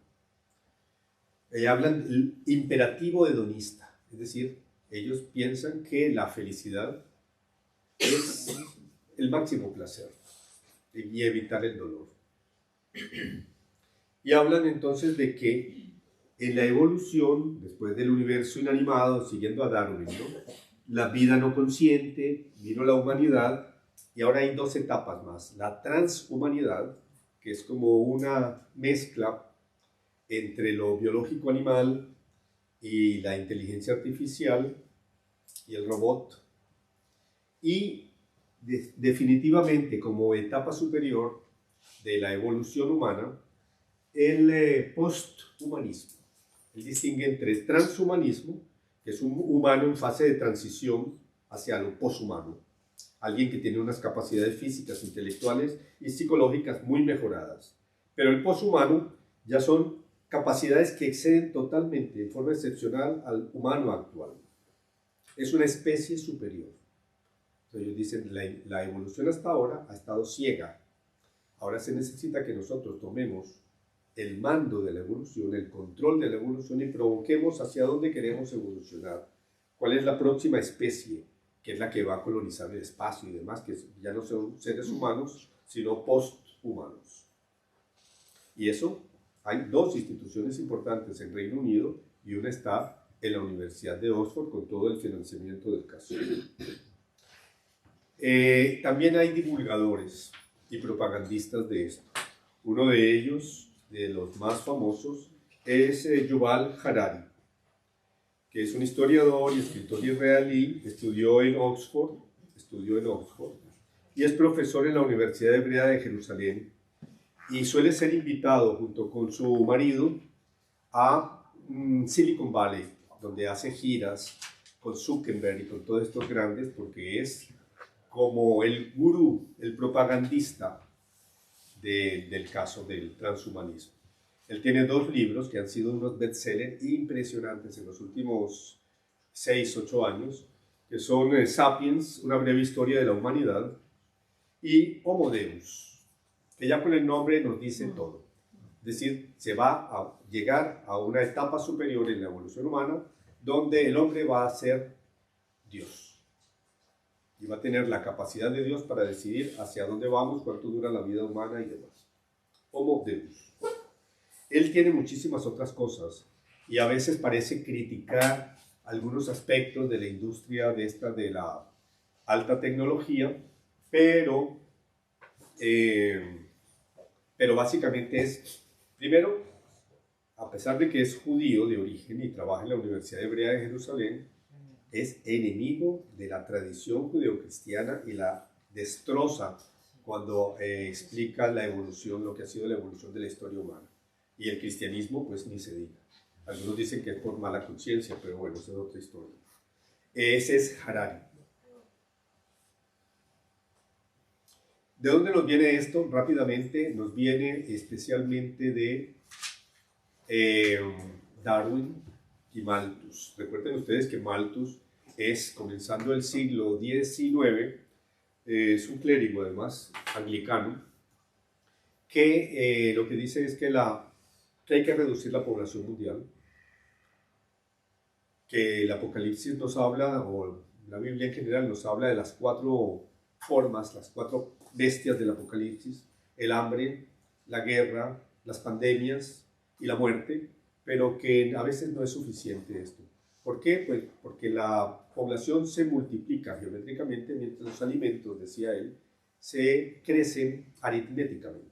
Hablan del imperativo hedonista, es decir, ellos piensan que la felicidad es el máximo placer y evitar el dolor. Y hablan entonces de que en la evolución, después del universo inanimado, siguiendo a Darwin, ¿no?, la vida no consciente, vino la humanidad, y ahora hay dos etapas más. La transhumanidad, que es como una mezcla entre lo biológico animal y la inteligencia artificial y el robot. Y definitivamente como etapa superior de la evolución humana, el posthumanismo. Él distingue entre transhumanismo, que es un humano en fase de transición hacia lo poshumano, alguien que tiene unas capacidades físicas, intelectuales y psicológicas muy mejoradas. Pero el poshumano ya son capacidades que exceden totalmente, de forma excepcional, al humano actual. Es una especie superior. Entonces ellos dicen, la evolución hasta ahora ha estado ciega. Ahora se necesita que nosotros tomemos el mando de la evolución, el control de la evolución y provoquemos hacia dónde queremos evolucionar. ¿Cuál es la próxima especie? Que es la que va a colonizar el espacio y demás, que ya no son seres humanos, sino posthumanos. Y eso, hay dos instituciones importantes en Reino Unido y una está en la Universidad de Oxford con todo el financiamiento del caso. También hay divulgadores y propagandistas de esto. Uno de ellos, de los más famosos, es Yuval Harari, que es un historiador y escritor israelí, estudió en Oxford y es profesor en la Universidad Hebrea de Jerusalén y suele ser invitado junto con su marido a Silicon Valley, donde hace giras con Zuckerberg y con todos estos grandes, porque es como el gurú, el propagandista del caso del transhumanismo. Él tiene 2 libros que han sido unos bestsellers impresionantes en los últimos 6-8 años, que son Sapiens, una breve historia de la humanidad, y Homo Deus, que ya con el nombre nos dice todo. Es decir, se va a llegar a una etapa superior en la evolución humana, donde el hombre va a ser Dios. Y va a tener la capacidad de Dios para decidir hacia dónde vamos, cuánto dura la vida humana y demás. Homo Deus. Él tiene muchísimas otras cosas y a veces parece criticar algunos aspectos de la industria de la alta tecnología, pero básicamente es, primero, a pesar de que es judío de origen y trabaja en la Universidad Hebrea de Jerusalén, es enemigo de la tradición judeocristiana y la destroza cuando explica la evolución, lo que ha sido la evolución de la historia humana. Y el cristianismo, pues ni se diga. Algunos dicen que es por mala conciencia, pero bueno, esa es otra historia. Ese es Harari. ¿De dónde nos viene esto? Rápidamente, nos viene especialmente de Darwin y Malthus. Recuerden ustedes que Malthus es, comenzando el siglo XIX, es un clérigo además, anglicano, que lo que dice es que hay que reducir la población mundial, que el Apocalipsis nos habla, o la Biblia en general nos habla de las 4 formas, las 4 bestias del Apocalipsis: el hambre, la guerra, las pandemias y la muerte, pero que a veces no es suficiente esto. ¿Por qué? Pues porque la población se multiplica geométricamente mientras los alimentos, decía él, se crecen aritméticamente.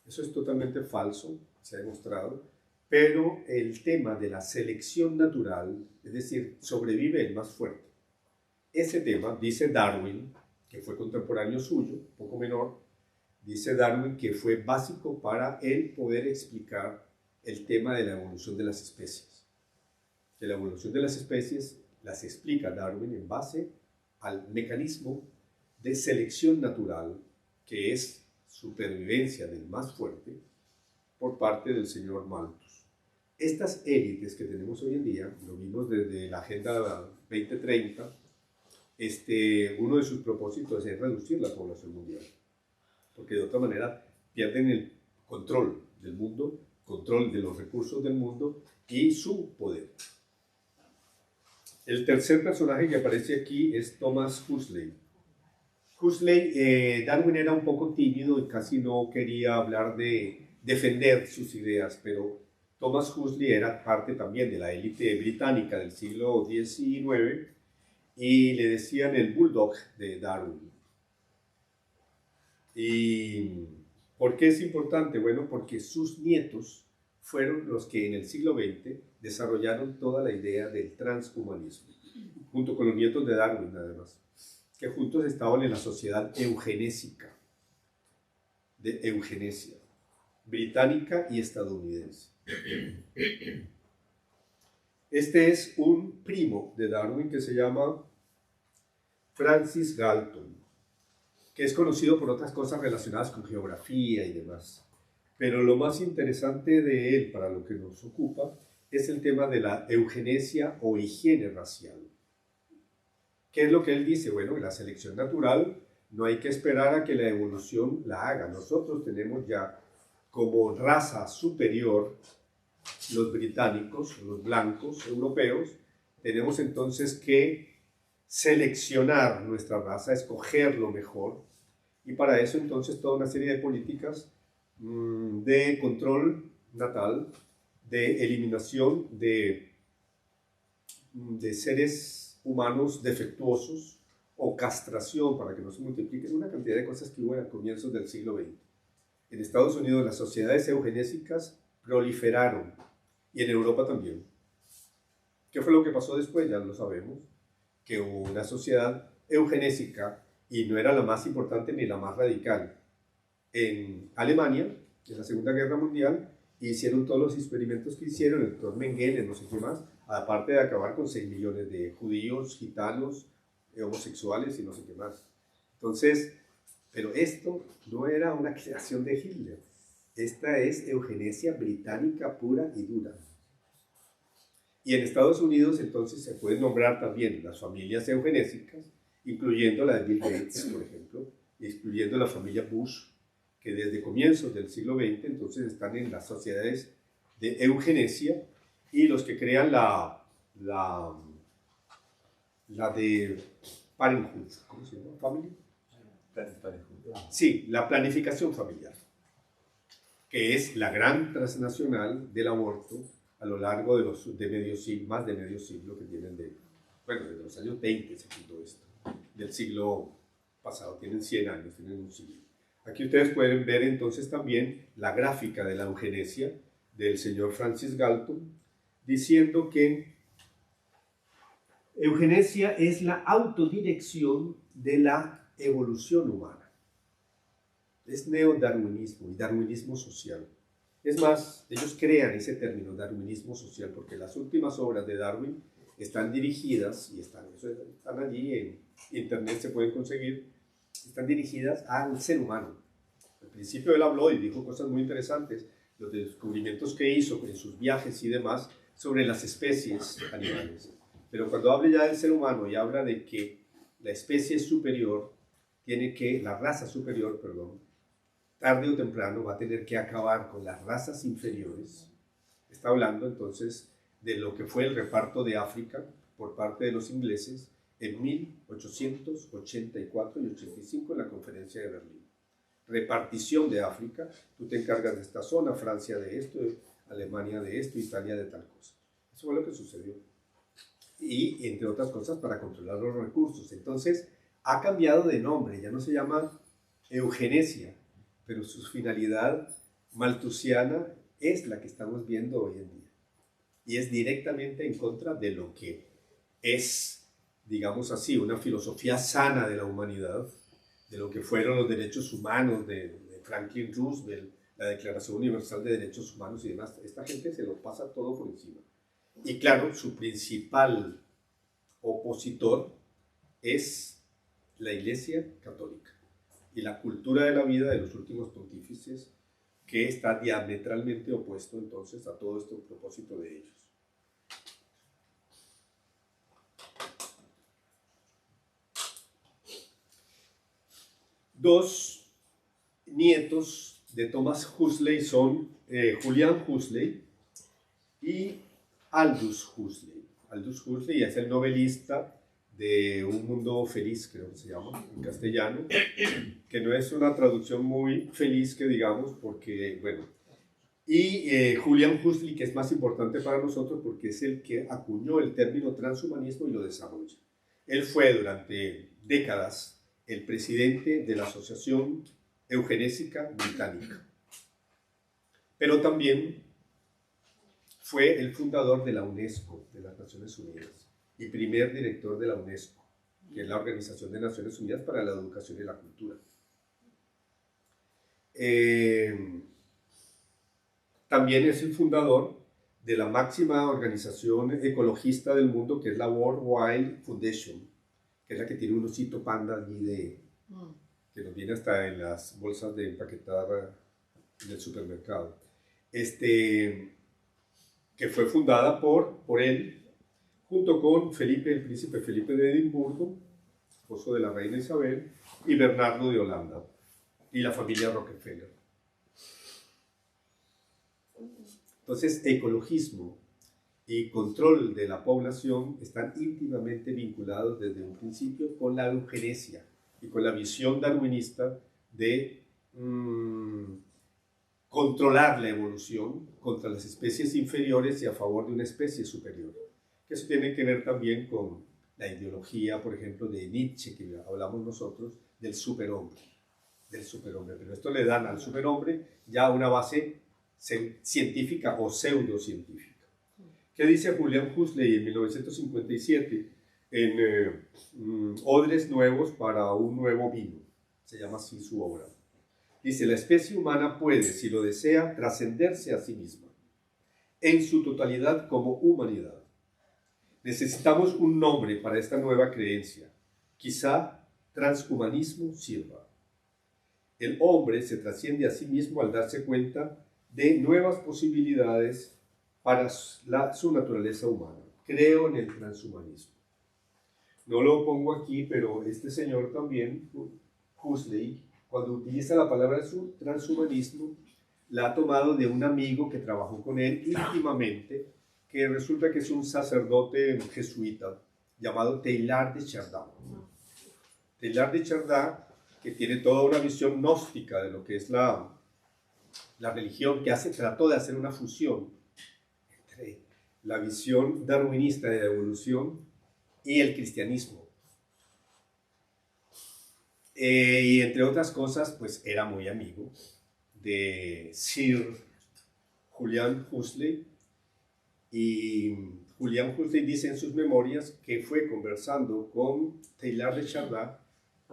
Eso es totalmente falso, se ha demostrado, pero el tema de la selección natural, es decir, sobrevive el más fuerte. Ese tema, dice Darwin, que fue contemporáneo suyo, poco menor, dice Darwin que fue básico para él poder explicar el tema de la evolución de las especies. Que la evolución de las especies las explica Darwin en base al mecanismo de selección natural, que es supervivencia del más fuerte, por parte del señor Malthus. Estas élites que tenemos hoy en día, lo vimos desde la Agenda 2030, uno de sus propósitos es reducir la población mundial, porque de otra manera pierden el control del mundo, control de los recursos del mundo y su poder. El tercer personaje que aparece aquí es Thomas Huxley. Huxley, Darwin era un poco tímido y casi no quería hablar de defender sus ideas, pero Thomas Huxley era parte también de la élite británica del siglo XIX y le decían el bulldog de Darwin. ¿Y por qué es importante? Bueno, porque sus nietos fueron los que en el siglo XX desarrollaron toda la idea del transhumanismo, junto con los nietos de Darwin, además, que juntos estaban en la sociedad eugenésica, de eugenesia, británica y estadounidense. Este es un primo de Darwin que se llama Francis Galton, que es conocido por otras cosas relacionadas con geografía y demás. pero lo más interesante de él, para lo que nos ocupa, es el tema de la eugenesia o higiene racial. ¿Qué es lo que él dice? Bueno, en la selección natural no hay que esperar a que la evolución la haga. Nosotros tenemos ya como raza superior los británicos, los blancos europeos, tenemos entonces que seleccionar nuestra raza, escoger lo mejor, y para eso entonces toda una serie de políticas de control natal, de eliminación de seres humanos defectuosos o castración para que no se multipliquen, una cantidad de cosas que hubo a comienzos del siglo XX. En Estados Unidos las sociedades eugenésicas proliferaron y en Europa también. ¿Qué fue lo que pasó después? Ya lo sabemos, que hubo una sociedad eugenésica y no era la más importante ni la más radical. En Alemania, en la Segunda Guerra Mundial, hicieron todos los experimentos que hicieron, el doctor Mengele, no sé qué más, aparte de acabar con 6 millones de judíos, gitanos, homosexuales y no sé qué más. Entonces, pero esto no era una creación de Hitler. Esta es eugenesia británica pura y dura. Y en Estados Unidos entonces se pueden nombrar también las familias eugenésicas, incluyendo la de Bill Gates, por ejemplo, incluyendo la familia Bush, que desde comienzos del siglo XX entonces están en las sociedades de eugenesia, y los que crean la de Parenthood, ¿cómo se llama? ¿Family? Sí, la planificación familiar, que es la gran transnacional del aborto a lo largo de más de medio siglo que tienen desde los años 20 se fundó esto, del siglo pasado, tienen 100 años, tienen un siglo. Aquí ustedes pueden ver entonces también la gráfica de la eugenesia del señor Francis Galton, diciendo que eugenesia es la autodirección de la evolución humana. Es neodarwinismo y darwinismo social. Es más, ellos crean ese término, darwinismo social, porque las últimas obras de Darwin están dirigidas, y están allí en internet, se pueden conseguir, están dirigidas al ser humano. Al principio él habló y dijo cosas muy interesantes, los descubrimientos que hizo en sus viajes y demás sobre las especies animales. Pero cuando habla ya del ser humano y habla de que la especie superior la raza superior, tarde o temprano va a tener que acabar con las razas inferiores. Está hablando entonces de lo que fue el reparto de África por parte de los ingleses en 1884 y 85 en la conferencia de Berlín. Repartición de África, tú te encargas de esta zona, Francia de esto, Alemania de esto, Italia de tal cosa. Eso fue lo que sucedió. Y entre otras cosas para controlar los recursos. Entonces ha cambiado de nombre, ya no se llama eugenesia, pero su finalidad malthusiana es la que estamos viendo hoy en día. Y es directamente en contra de lo que es, digamos así, una filosofía sana de la humanidad, de lo que fueron los derechos humanos de Franklin Roosevelt, la Declaración Universal de Derechos Humanos y demás. Esta gente se lo pasa todo por encima. Y claro, su principal opositor es la Iglesia Católica y la cultura de la vida de los últimos pontífices, que está diametralmente opuesto entonces a todo este propósito de ellos. Dos nietos de Thomas Huxley son Julian Huxley y Aldous Huxley. Aldous Huxley es el novelista de Un Mundo Feliz, creo que se llama, en castellano, que no es una traducción muy feliz que digamos, porque, bueno, y Julian Huxley, que es más importante para nosotros porque es el que acuñó el término transhumanismo y lo desarrolla. Él fue durante décadas el presidente de la Asociación Eugenésica Británica, pero también fue el fundador de la UNESCO, de las Naciones Unidas, y primer director de la UNESCO, que es la Organización de Naciones Unidas para la Educación y la Cultura. También es el fundador de la máxima organización ecologista del mundo, que es la World Wildlife Foundation, que es la que tiene un osito panda allí que nos viene hasta en las bolsas de empaquetar en el supermercado, que fue fundada por él, junto con Felipe, el príncipe Felipe de Edimburgo, esposo de la reina Isabel, y Bernardo de Holanda, y la familia Rockefeller. Entonces, ecologismo y control de la población están íntimamente vinculados desde un principio con la eugenesia y con la visión darwinista de controlar la evolución contra las especies inferiores y a favor de una especie superior. Eso tiene que ver también con la ideología, por ejemplo, de Nietzsche, que hablamos nosotros, del superhombre. Pero esto le dan al superhombre ya una base científica o pseudocientífica. ¿Qué dice Julian Huxley en 1957 en Odres Nuevos para un Nuevo Vino? Se llama así su obra. Dice, la especie humana puede, si lo desea, trascenderse a sí misma, en su totalidad como humanidad. Necesitamos un nombre para esta nueva creencia. Quizá transhumanismo sirva. El hombre se trasciende a sí mismo al darse cuenta de nuevas posibilidades para su naturaleza humana. Creo en el transhumanismo. No lo pongo aquí, pero este señor también, Huxley, cuando utiliza la palabra transhumanismo, la ha tomado de un amigo que trabajó con él íntimamente, que resulta que es un sacerdote jesuita llamado Teilhard de Chardin. Teilhard de Chardin, que tiene toda una visión gnóstica de lo que es la religión, que trató de hacer una fusión entre la visión darwinista de la evolución y el cristianismo. Y entre otras cosas, pues era muy amigo de Sir Julian Huxley, y Julian Huxley dice en sus memorias que fue conversando con Teilhard de Chardin,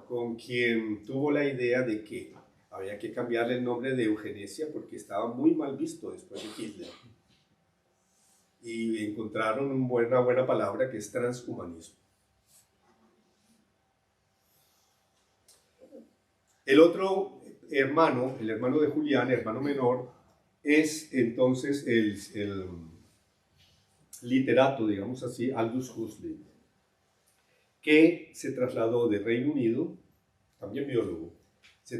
con quien tuvo la idea de que había que cambiarle el nombre de eugenesia porque estaba muy mal visto después de Hitler. Y encontraron una buena palabra que es transhumanismo. El otro hermano, el hermano de Julián, hermano menor, es entonces el literato, digamos así, Aldous Huxley, que se trasladó de Reino Unido, también biólogo, se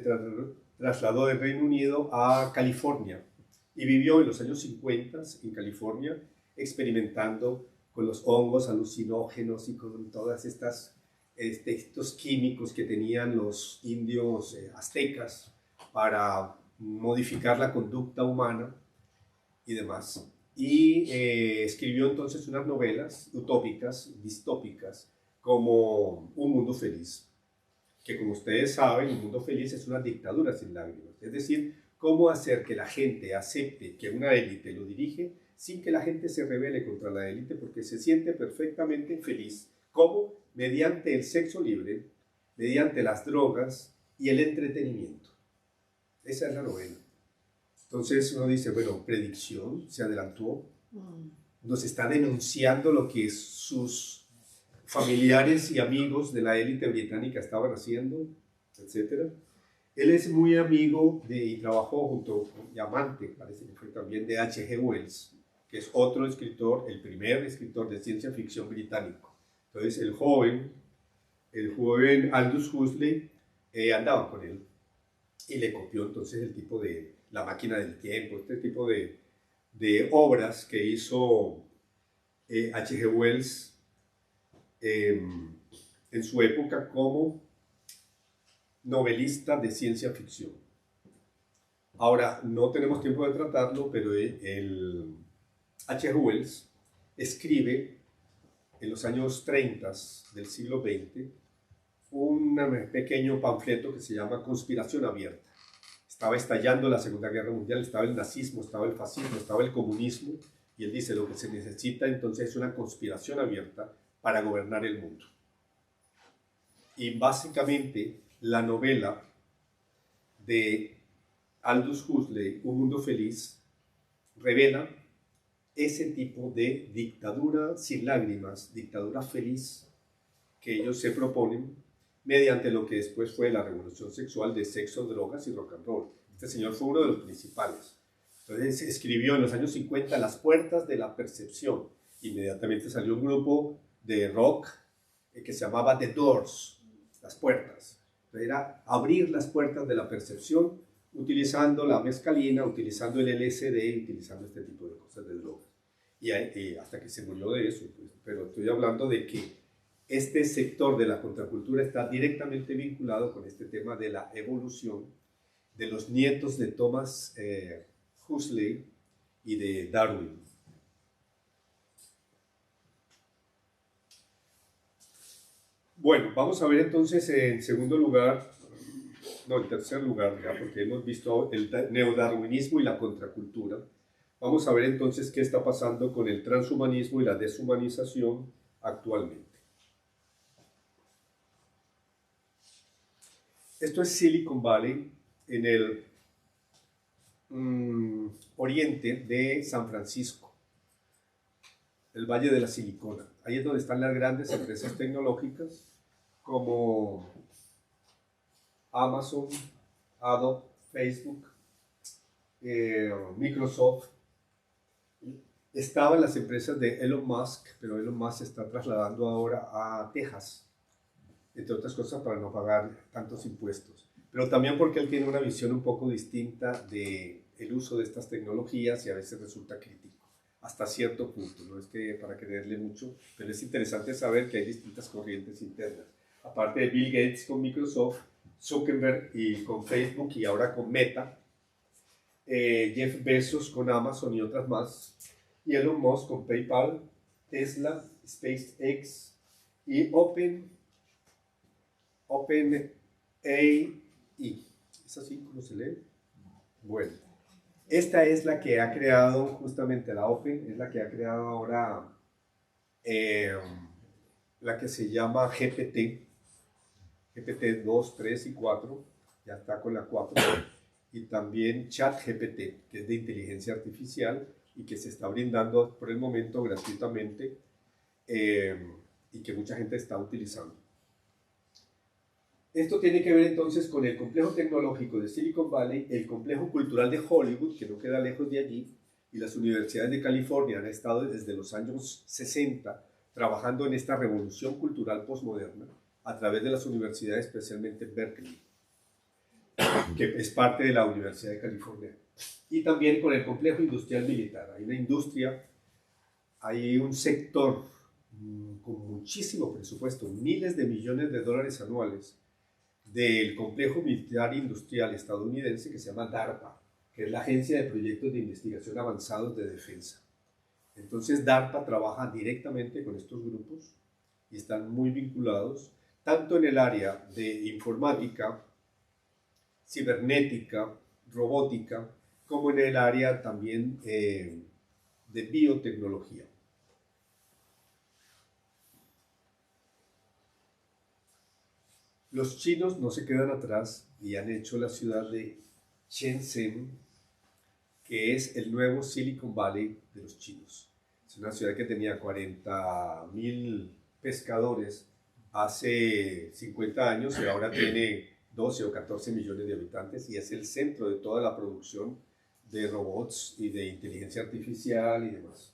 trasladó de Reino Unido a California y vivió en los años 50 en California experimentando con los hongos alucinógenos y con todas estos químicos que tenían los indios aztecas para modificar la conducta humana y demás. Y escribió entonces unas novelas utópicas, distópicas, como Un Mundo Feliz, que como ustedes saben, Un Mundo Feliz es una dictadura sin lágrimas. Es decir, cómo hacer que la gente acepte que una élite lo dirige sin que la gente se rebele contra la élite porque se siente perfectamente feliz. ¿Cómo? Mediante el sexo libre, mediante las drogas y el entretenimiento. Esa es la novela. Entonces uno dice, bueno, predicción, se adelantó, nos está denunciando lo que sus familiares y amigos de la élite británica estaban haciendo, etc. Él es muy amigo y trabajó junto con amante, parece que fue también, de H.G. Wells, que es otro escritor, el primer escritor de ciencia ficción británico. Entonces el joven Aldous Huxley andaba con él y le copió entonces el tipo de La máquina del tiempo, este tipo de obras que hizo H.G. Wells en su época como novelista de ciencia ficción. Ahora, no tenemos tiempo de tratarlo, pero el H.G. Wells escribe en los años 30 del siglo XX un pequeño panfleto que se llama Conspiración Abierta. Estaba estallando la Segunda Guerra Mundial, estaba el nazismo, estaba el fascismo, estaba el comunismo, y él dice, lo que se necesita entonces es una conspiración abierta para gobernar el mundo. Y básicamente la novela de Aldous Huxley, Un Mundo Feliz, revela ese tipo de dictadura sin lágrimas, dictadura feliz, que ellos se proponen mediante lo que después fue la revolución sexual de sexo, drogas y rock and roll. Este señor fue uno de los principales. Entonces escribió en los años 50 Las puertas de la percepción. Inmediatamente salió un grupo de rock que se llamaba The Doors, las puertas. Entonces era abrir las puertas de la percepción utilizando la mescalina, utilizando el LSD, utilizando este tipo de cosas de drogas. Y hasta que se murió de eso, pues. Pero estoy hablando de que este sector de la contracultura está directamente vinculado con este tema de la evolución de los nietos de Thomas Huxley y de Darwin. Bueno, vamos a ver entonces en segundo lugar, no, en tercer lugar ya, porque hemos visto el neodarwinismo y la contracultura. Vamos a ver entonces qué está pasando con el transhumanismo y la deshumanización actualmente. Esto es Silicon Valley, en el oriente de San Francisco, el Valle de la Silicona. Ahí es donde están las grandes empresas tecnológicas como Amazon, Adobe, Facebook, Microsoft. Estaban las empresas de Elon Musk, pero Elon Musk se está trasladando ahora a Texas, entre otras cosas para no pagar tantos impuestos, pero también porque él tiene una visión un poco distinta del uso de estas tecnologías y a veces resulta crítico, hasta cierto punto, no es que para creerle mucho, pero es interesante saber que hay distintas corrientes internas, aparte de Bill Gates con Microsoft, Zuckerberg y con Facebook y ahora con Meta, Jeff Bezos con Amazon y otras más, y Elon Musk con PayPal, Tesla, SpaceX y OpenAI. ¿Es así como se lee? Bueno, esta es la que ha creado justamente la Open, es la que ha creado ahora la que se llama GPT 2, 3 y 4, ya está con la 4, y también ChatGPT, que es de inteligencia artificial y que se está brindando por el momento gratuitamente y que mucha gente está utilizando. Esto tiene que ver entonces con el complejo tecnológico de Silicon Valley, el complejo cultural de Hollywood, que no queda lejos de allí, y las universidades de California han estado desde los años 60 trabajando en esta revolución cultural postmoderna a través de las universidades, especialmente Berkeley, que es parte de la Universidad de California. Y también con el complejo industrial militar. Hay una industria, hay un sector con muchísimo presupuesto, miles de millones de dólares anuales, del complejo militar industrial estadounidense que se llama DARPA, que es la Agencia de Proyectos de Investigación Avanzados de Defensa. Entonces DARPA trabaja directamente con estos grupos y están muy vinculados, tanto en el área de informática, cibernética, robótica, como en el área también de biotecnología. Los chinos no se quedan atrás y han hecho la ciudad de Shenzhen, que es el nuevo Silicon Valley de los chinos. Es una ciudad que tenía 40.000 pescadores hace 50 años y ahora tiene 12 o 14 millones de habitantes y es el centro de toda la producción de robots y de inteligencia artificial y demás.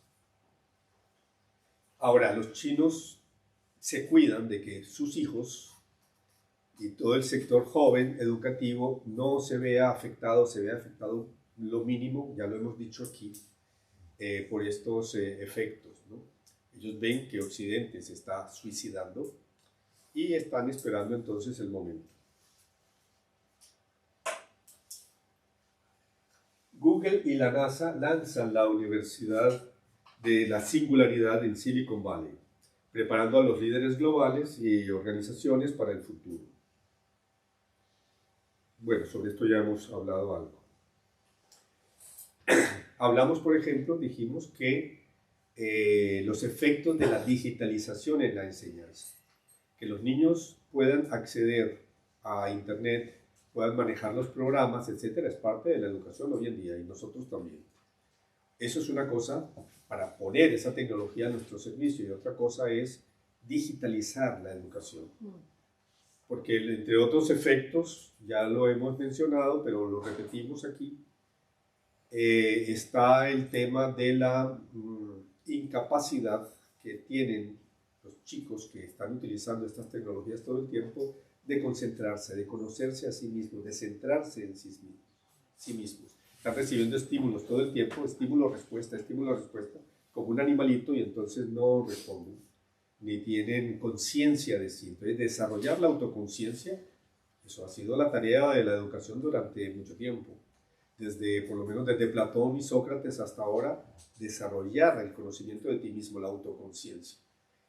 Ahora, los chinos se cuidan de que sus hijos y todo el sector joven educativo no se vea afectado, se vea afectado lo mínimo, ya lo hemos dicho aquí, por estos efectos, ¿no? Ellos ven que Occidente se está suicidando y están esperando entonces el momento. Google y la NASA lanzan la Universidad de la Singularidad en Silicon Valley, preparando a los líderes globales y organizaciones para el futuro. Bueno, sobre esto ya hemos hablado algo. Hablamos, por ejemplo, dijimos que los efectos de la digitalización en la enseñanza, que los niños puedan acceder a Internet, puedan manejar los programas, etcétera, es parte de la educación hoy en día y nosotros también. Eso es una cosa para poner esa tecnología a nuestro servicio y otra cosa es digitalizar la educación. porque entre otros efectos, ya lo hemos mencionado, pero lo repetimos aquí, está el tema de la incapacidad que tienen los chicos que están utilizando estas tecnologías todo el tiempo de concentrarse, de conocerse a sí mismos, de centrarse en sí mismos. Están recibiendo estímulos todo el tiempo, estímulo-respuesta, como un animalito, y entonces no responden, ni tienen conciencia de sí. Entonces, desarrollar la autoconciencia, eso ha sido la tarea de la educación durante mucho tiempo. Por lo menos desde Platón y Sócrates hasta ahora, desarrollar el conocimiento de ti mismo, la autoconciencia.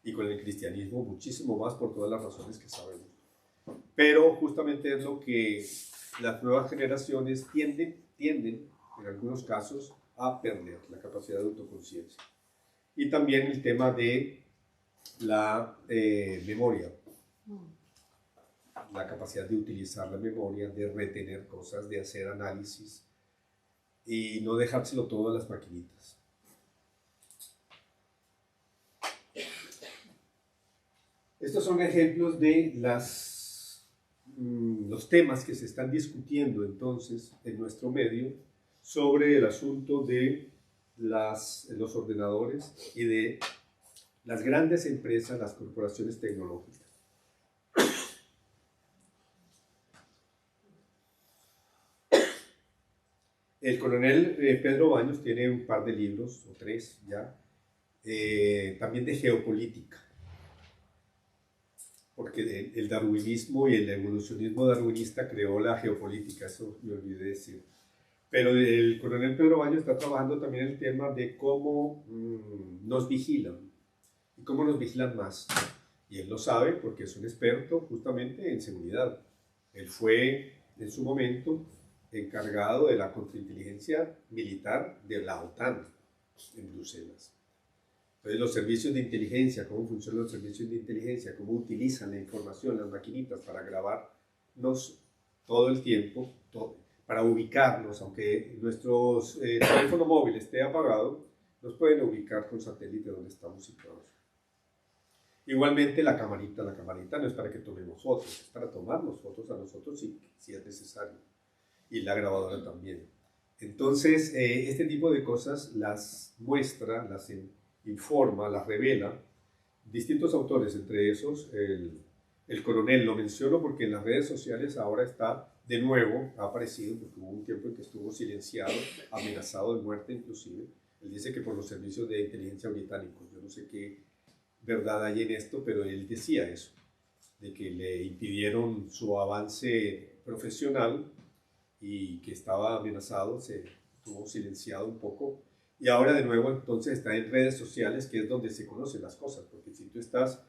Y con el cristianismo muchísimo más por todas las razones que sabemos. Pero justamente es lo que las nuevas generaciones tienden en algunos casos a perder, la capacidad de autoconciencia. Y también el tema de la memoria, la capacidad de utilizar la memoria, de retener cosas, de hacer análisis y no dejárselo todo a las maquinitas. Estos son ejemplos de los temas que se están discutiendo entonces en nuestro medio sobre el asunto de los ordenadores y de las grandes empresas, las corporaciones tecnológicas. El coronel Pedro Baños tiene un par de libros, o 3 ya, también de geopolítica, porque el darwinismo y el evolucionismo darwinista creó la geopolítica, eso me olvidé decir. Pero el coronel Pedro Baños está trabajando también el tema de cómo nos vigilan, y cómo nos vigilan más. Y él lo sabe porque es un experto justamente en seguridad. Él fue en su momento encargado de la contrainteligencia militar de la OTAN en Bruselas. Entonces, los servicios de inteligencia, cómo funcionan los servicios de inteligencia, cómo utilizan la información, las maquinitas para grabarnos todo el tiempo, para ubicarnos, aunque nuestro teléfono móvil esté apagado, nos pueden ubicar con satélite donde estamos situados. Igualmente la camarita no es para que tomemos fotos, es para tomarnos fotos a nosotros si es necesario. Y la grabadora también. Entonces, este tipo de cosas las muestra, las informa, las revela distintos autores, entre esos el coronel. Lo menciono porque en las redes sociales ahora está de nuevo, ha aparecido, porque hubo un tiempo en que estuvo silenciado, amenazado de muerte inclusive. Él dice que por los servicios de inteligencia británicos. Yo no sé qué verdad hay en esto, pero él decía eso, de que le impidieron su avance profesional y que estaba amenazado, se estuvo silenciado un poco, y ahora de nuevo entonces está en redes sociales, que es donde se conocen las cosas, porque si tú estás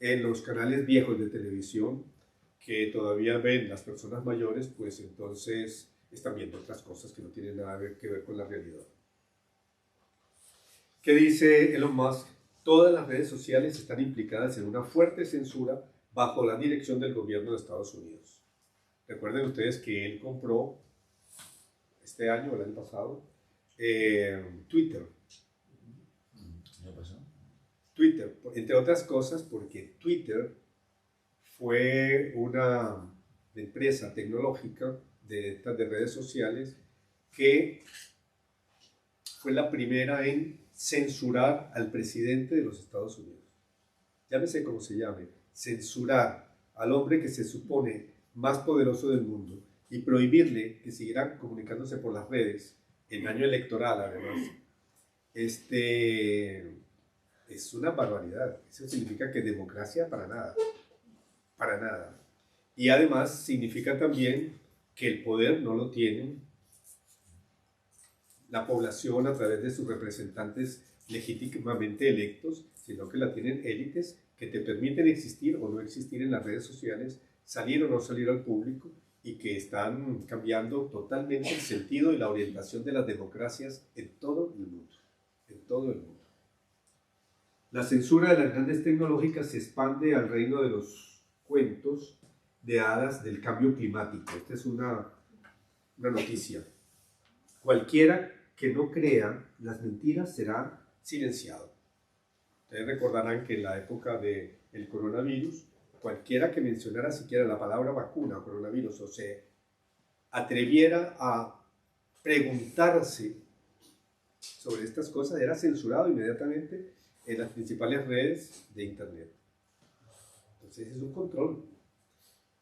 en los canales viejos de televisión que todavía ven las personas mayores, pues entonces están viendo otras cosas que no tienen nada que ver con la realidad. ¿Qué dice Elon Musk? Todas las redes sociales están implicadas en una fuerte censura bajo la dirección del gobierno de Estados Unidos. Recuerden ustedes que él compró este año o el año pasado Twitter. ¿Qué pasó? Twitter, entre otras cosas porque Twitter fue una empresa tecnológica de redes sociales que fue la primera en censurar al presidente de los Estados Unidos. Llámese como se llame, censurar al hombre que se supone más poderoso del mundo y prohibirle que siguieran comunicándose por las redes en año electoral, además. Es una barbaridad. Eso significa que democracia para nada. Para nada. Y además significa también que el poder no lo tienen la población a través de sus representantes legítimamente electos, sino que la tienen élites que te permiten existir o no existir en las redes sociales, salir o no salir al público, y que están cambiando totalmente el sentido y la orientación de las democracias en todo el mundo. En todo el mundo. La censura de las grandes tecnológicas se expande al reino de los cuentos de hadas del cambio climático. Esta es una noticia. Cualquiera que no crea las mentiras será silenciado. Ustedes recordarán que en la época del coronavirus cualquiera que mencionara siquiera la palabra vacuna o coronavirus o se atreviera a preguntarse sobre estas cosas era censurado inmediatamente en las principales redes de Internet. Entonces es un control.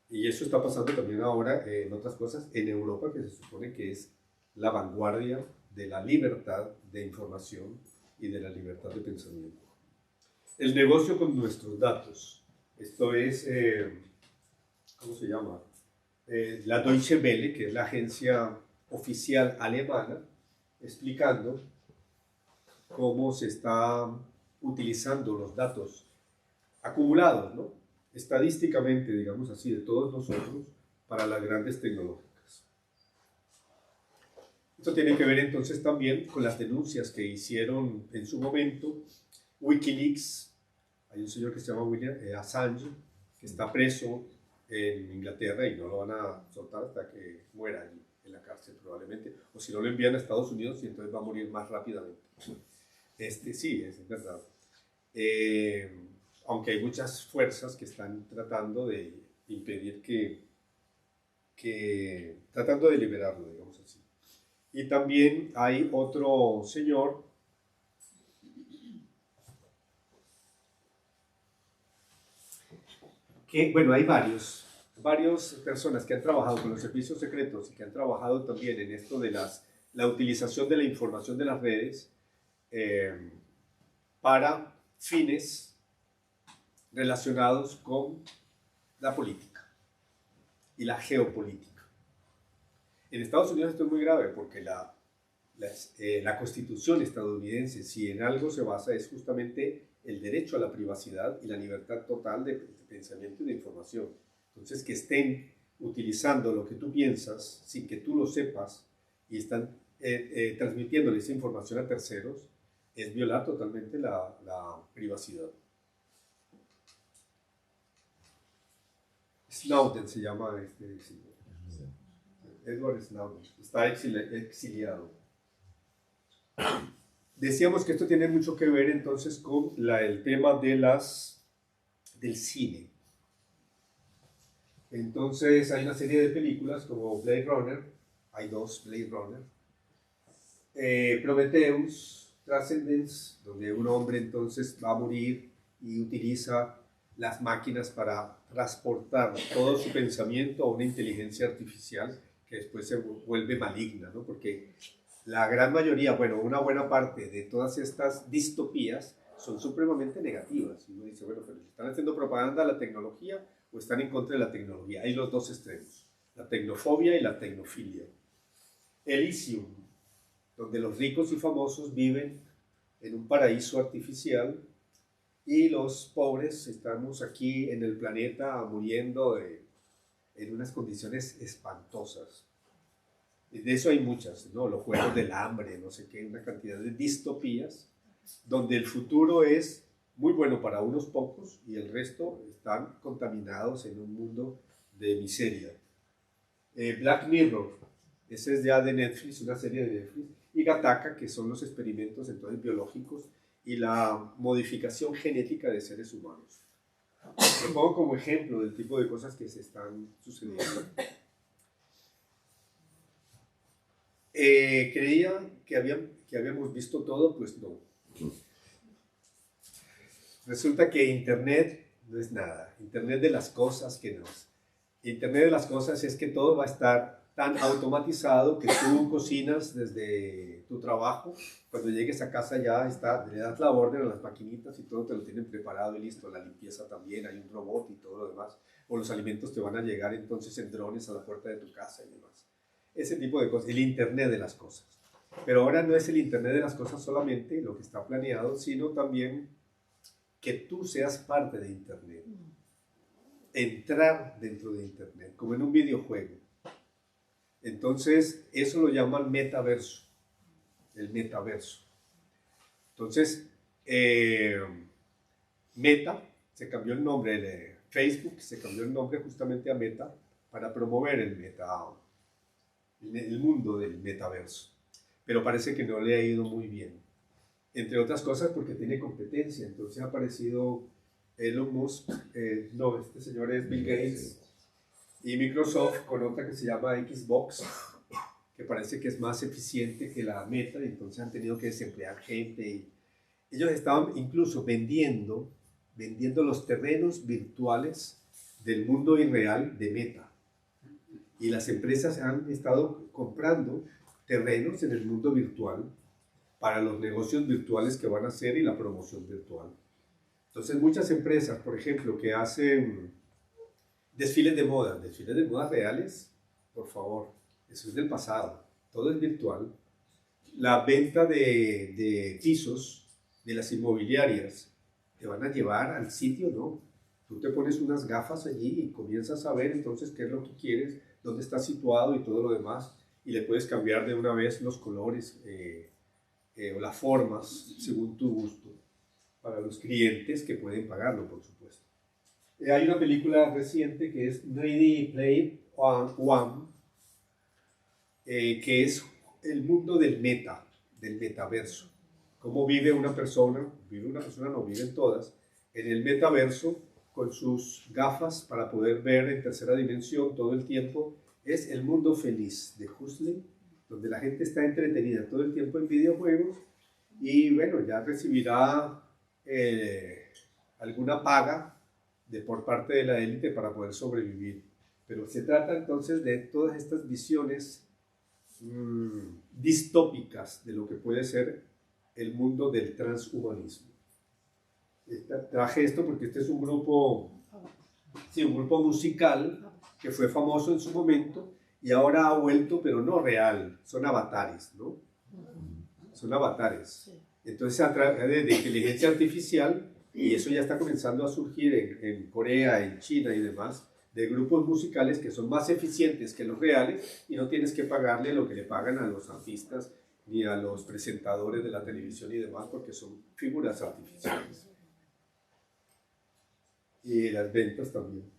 Y eso está pasando también ahora en otras cosas en Europa, que se supone que es la vanguardia de la libertad de información y de la libertad de pensamiento. El negocio con nuestros datos. Esto es, ¿cómo se llama? La Deutsche Welle, que es la agencia oficial alemana, explicando cómo se están utilizando los datos acumulados, ¿no? Estadísticamente, digamos así, de todos nosotros para las grandes tecnológicas. Esto tiene que ver entonces también con las denuncias que hicieron en su momento Wikileaks. Hay un señor que se llama William Assange, que está preso en Inglaterra y no lo van a soltar hasta que muera allí en la cárcel probablemente, o si no lo envían a Estados Unidos y entonces va a morir más rápidamente. Sí, es verdad. Aunque hay muchas fuerzas que están tratando de impedir tratando de liberarlo, digamos así. Y también hay otro señor que, bueno, hay varias personas que han trabajado con los servicios secretos y que han trabajado también en esto de la utilización de la información de las redes para fines relacionados con la política y la geopolítica. En Estados Unidos esto es muy grave porque la Constitución estadounidense, si en algo se basa, es justamente el derecho a la privacidad y la libertad total de pensamiento y de información. Entonces, que estén utilizando lo que tú piensas sin que tú lo sepas y están transmitiéndole esa información a terceros, es violar totalmente la privacidad. Snowden se llama este señor. Edward Snowden. Está exiliado. Decíamos que esto tiene mucho que ver entonces con el tema del cine. Entonces hay una serie de películas como Blade Runner, hay 2 Blade Runner, Prometheus, Transcendence, donde un hombre entonces va a morir y utiliza las máquinas para transportar todo su pensamiento a una inteligencia artificial que después se vuelve maligna, ¿no? Porque la gran mayoría, bueno, una buena parte de todas estas distopías son supremamente negativas. Y uno dice, bueno, pero ¿están haciendo propaganda a la tecnología o están en contra de la tecnología? Hay los dos extremos, la tecnofobia y la tecnofilia. Elysium, donde los ricos y famosos viven en un paraíso artificial y los pobres estamos aquí en el planeta muriendo en unas condiciones espantosas. De eso hay muchas, ¿no? Los juegos del hambre, no sé qué, una cantidad de distopías donde el futuro es muy bueno para unos pocos y el resto están contaminados en un mundo de miseria. Black Mirror, ese es ya de Netflix, una serie de Netflix, y Gattaca, que son los experimentos entonces biológicos y la modificación genética de seres humanos. Lo pongo como ejemplo del tipo de cosas que se están sucediendo. Creía que habíamos visto todo, pues no. Resulta que Internet no es nada. Internet de las cosas que no es. Internet de las cosas es que todo va a estar tan automatizado que tú cocinas desde tu trabajo. Cuando llegues a casa ya está, le das la orden a las maquinitas y todo te lo tienen preparado y listo. La limpieza también, hay un robot y todo lo demás. O los alimentos te van a llegar entonces en drones a la puerta de tu casa y demás. Ese tipo de cosas, el Internet de las cosas. Pero ahora no es el Internet de las cosas solamente lo que está planeado, sino también que tú seas parte de Internet. Entrar dentro de Internet, como en un videojuego. Entonces, eso lo llaman metaverso. El metaverso. Entonces, Meta, se cambió el nombre de Facebook, se cambió el nombre justamente a Meta para promover el mundo del metaverso. Pero parece que no le ha ido muy bien. Entre otras cosas porque tiene competencia. Entonces ha aparecido Elon Musk, no, este señor es Bill Gates, y Microsoft con otra que se llama Xbox, que parece que es más eficiente que la Meta, y entonces han tenido que desemplear gente. Y ellos estaban incluso vendiendo los terrenos virtuales del mundo irreal de Meta. Y las empresas han estado comprando terrenos en el mundo virtual para los negocios virtuales que van a hacer y la promoción virtual. Entonces muchas empresas, por ejemplo, que hacen desfiles de moda reales, por favor, eso es del pasado, todo es virtual. La venta de pisos de las inmobiliarias, te van a llevar al sitio, ¿no? Tú te pones unas gafas allí y comienzas a ver entonces qué es lo que quieres, dónde está situado y todo lo demás, y le puedes cambiar de una vez los colores o las formas según tu gusto, para los clientes que pueden pagarlo, por supuesto. Hay una película reciente que es Ready Player One, que es el mundo del metaverso. Cómo vive una persona, no, viven todas, en el metaverso con sus gafas para poder ver en tercera dimensión todo el tiempo. Es el mundo feliz de Huxley, donde la gente está entretenida todo el tiempo en videojuegos y bueno, ya recibirá alguna paga por parte de la élite para poder sobrevivir. Pero se trata entonces de todas estas visiones distópicas de lo que puede ser el mundo del transhumanismo. Traje esto porque este es un grupo musical que fue famoso en su momento y ahora ha vuelto, pero no real, son avatares, ¿no? Son avatares. Entonces a través de inteligencia artificial, y eso ya está comenzando a surgir en Corea, en China y demás, de grupos musicales que son más eficientes que los reales y no tienes que pagarle lo que le pagan a los artistas ni a los presentadores de la televisión y demás, porque son figuras artificiales. Y las ventas también.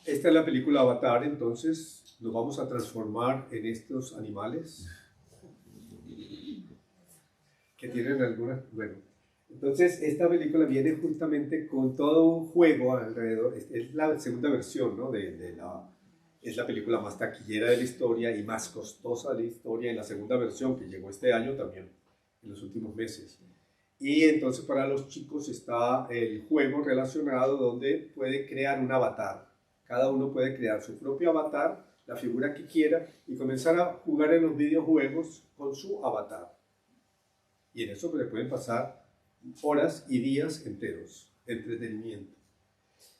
Esta es la película Avatar, entonces nos vamos a transformar en estos animales que tienen algunas... Bueno, entonces esta película viene justamente con todo un juego alrededor, es la segunda versión, ¿no? Es la película más taquillera de la historia y más costosa de la historia, en la segunda versión que llegó este año también, en los últimos meses. Y entonces para los chicos está el juego relacionado donde puede crear un avatar. Cada uno puede crear su propio avatar, la figura que quiera, y comenzar a jugar en los videojuegos con su avatar. Y en eso le pueden pasar horas y días enteros, entretenimiento.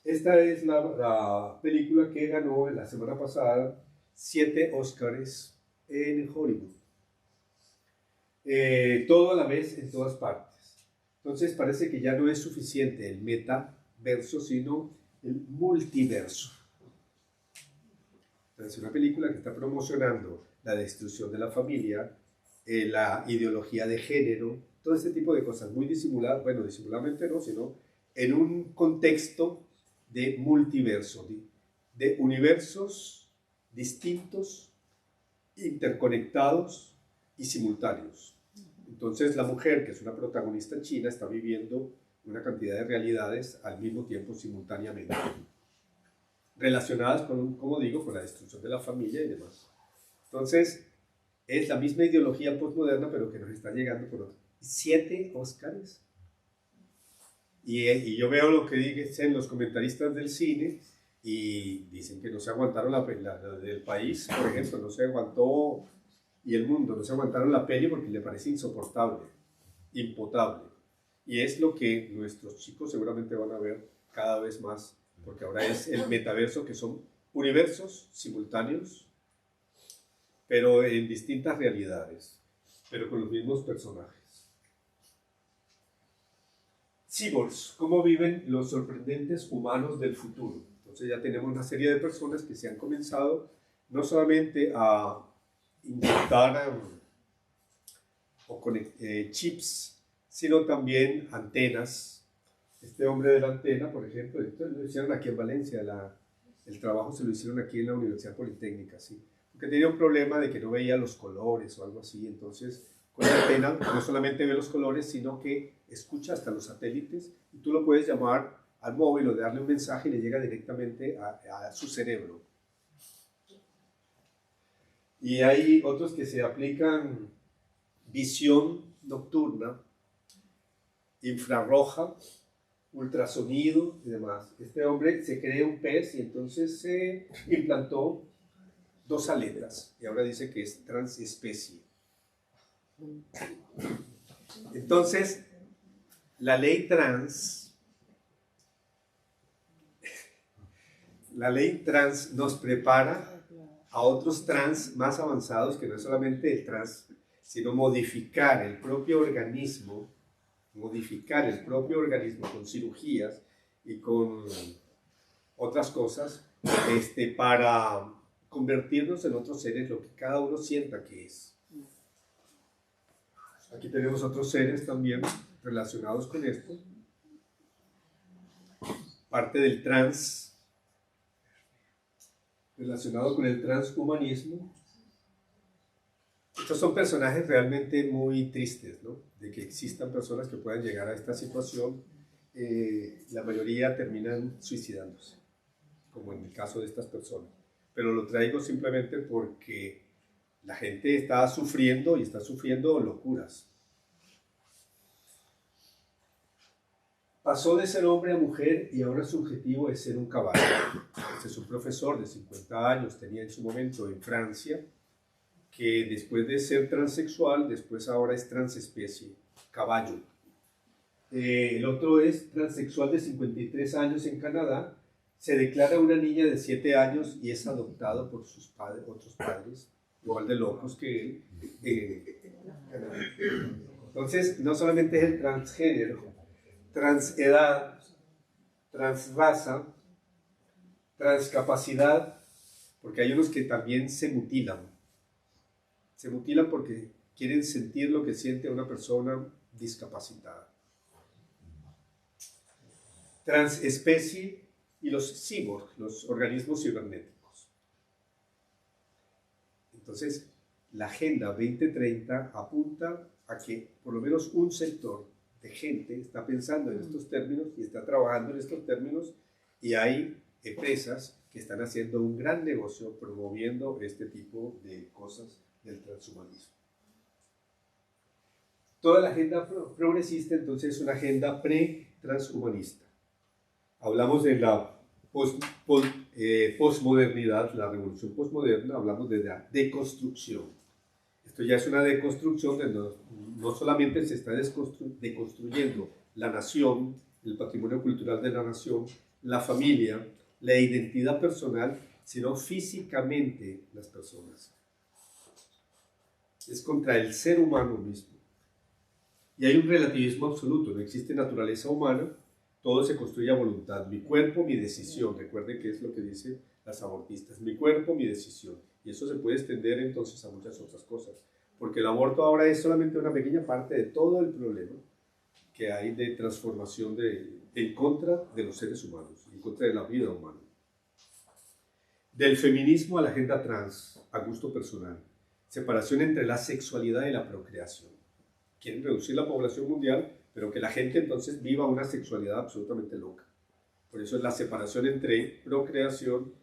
Esta es la película que ganó la semana pasada 7 Óscares en Hollywood. Todo a la vez en todas partes. Entonces parece que ya no es suficiente el metaverso, sino el multiverso. Es una película que está promocionando la destrucción de la familia, la ideología de género, todo este tipo de cosas muy disimuladas, bueno, disimuladamente no, sino en un contexto de multiverso, de universos distintos, interconectados y simultáneos. Entonces la mujer, que es una protagonista china, está viviendo una cantidad de realidades al mismo tiempo, simultáneamente, relacionadas con, como digo, con la destrucción de la familia y demás. Entonces, es la misma ideología postmoderna, pero que nos está llegando por otro. 7 Óscares. Y yo veo lo que dicen los comentaristas del cine y dicen que no se aguantaron la del país, por ejemplo, no se aguantó, y el mundo no se aguantaron la peli porque le parece insoportable, impotable. Y es lo que nuestros chicos seguramente van a ver cada vez más, porque ahora es el metaverso, que son universos simultáneos, pero en distintas realidades, pero con los mismos personajes. Cyborgs, ¿cómo viven los sorprendentes humanos del futuro? Entonces ya tenemos una serie de personas que se han comenzado no solamente a inyectar chips, sino también antenas. Este hombre de la antena, por ejemplo, esto lo hicieron aquí en Valencia, el trabajo se lo hicieron aquí en la Universidad Politécnica, ¿sí? Porque tenía un problema de que no veía los colores o algo así, entonces con la antena no solamente ve los colores, sino que escucha hasta los satélites y tú lo puedes llamar al móvil o darle un mensaje y le llega directamente a su cerebro. Y hay otros que se aplican visión nocturna, infrarroja, ultrasonido y demás. Este hombre se cree un pez y entonces se implantó 2 aletas y ahora dice que es transespecie. Entonces, la ley trans nos prepara a otros trans más avanzados, que no es solamente el trans, sino modificar el propio organismo con cirugías y con otras cosas, para convertirnos en otros seres, lo que cada uno sienta que es. Aquí tenemos otros seres también relacionados con esto. Parte del trans, relacionado con el transhumanismo. Estos son personajes realmente muy tristes, ¿no? De que existan personas que puedan llegar a esta situación. La mayoría terminan suicidándose, como en el caso de estas personas. Pero lo traigo simplemente porque la gente está sufriendo y está sufriendo locuras. Pasó de ser hombre a mujer y ahora su objetivo es ser un caballo. Este es un profesor de 50 años, tenía en su momento en Francia, que después de ser transexual, después ahora es transespecie, caballo. El otro es transexual de 53 años en Canadá, se declara una niña de 7 años y es adoptado por sus padres, otros padres, igual de locos que él. Entonces, no solamente es el transgénero, transedad, transraza, transcapacidad, porque hay unos que también se mutilan. Se mutilan porque quieren sentir lo que siente una persona discapacitada. Transespecie y los cyborg, los organismos cibernéticos. Entonces, la Agenda 2030 apunta a que por lo menos un sector de gente está pensando en estos términos y está trabajando en estos términos, y hay empresas que están haciendo un gran negocio promoviendo este tipo de cosas del transhumanismo. Toda la agenda progresista entonces es una agenda pre-transhumanista. Hablamos de la posmodernidad, la revolución posmoderna, hablamos de la deconstrucción. Esto ya es una deconstrucción donde no solamente se está deconstruyendo la nación, el patrimonio cultural de la nación, la familia, la identidad personal, sino físicamente las personas. Es contra el ser humano mismo. Y hay un relativismo absoluto, no existe naturaleza humana, todo se construye a voluntad. Mi cuerpo, mi decisión. Recuerden que es lo que dicen las abortistas. Mi cuerpo, mi decisión. Y eso se puede extender entonces a muchas otras cosas. Porque el aborto ahora es solamente una pequeña parte de todo el problema que hay de transformación en contra de los seres humanos, en contra de la vida humana. Del feminismo a la agenda trans, a gusto personal. Separación entre la sexualidad y la procreación. Quieren reducir la población mundial, pero que la gente entonces viva una sexualidad absolutamente loca. Por eso es la separación entre procreación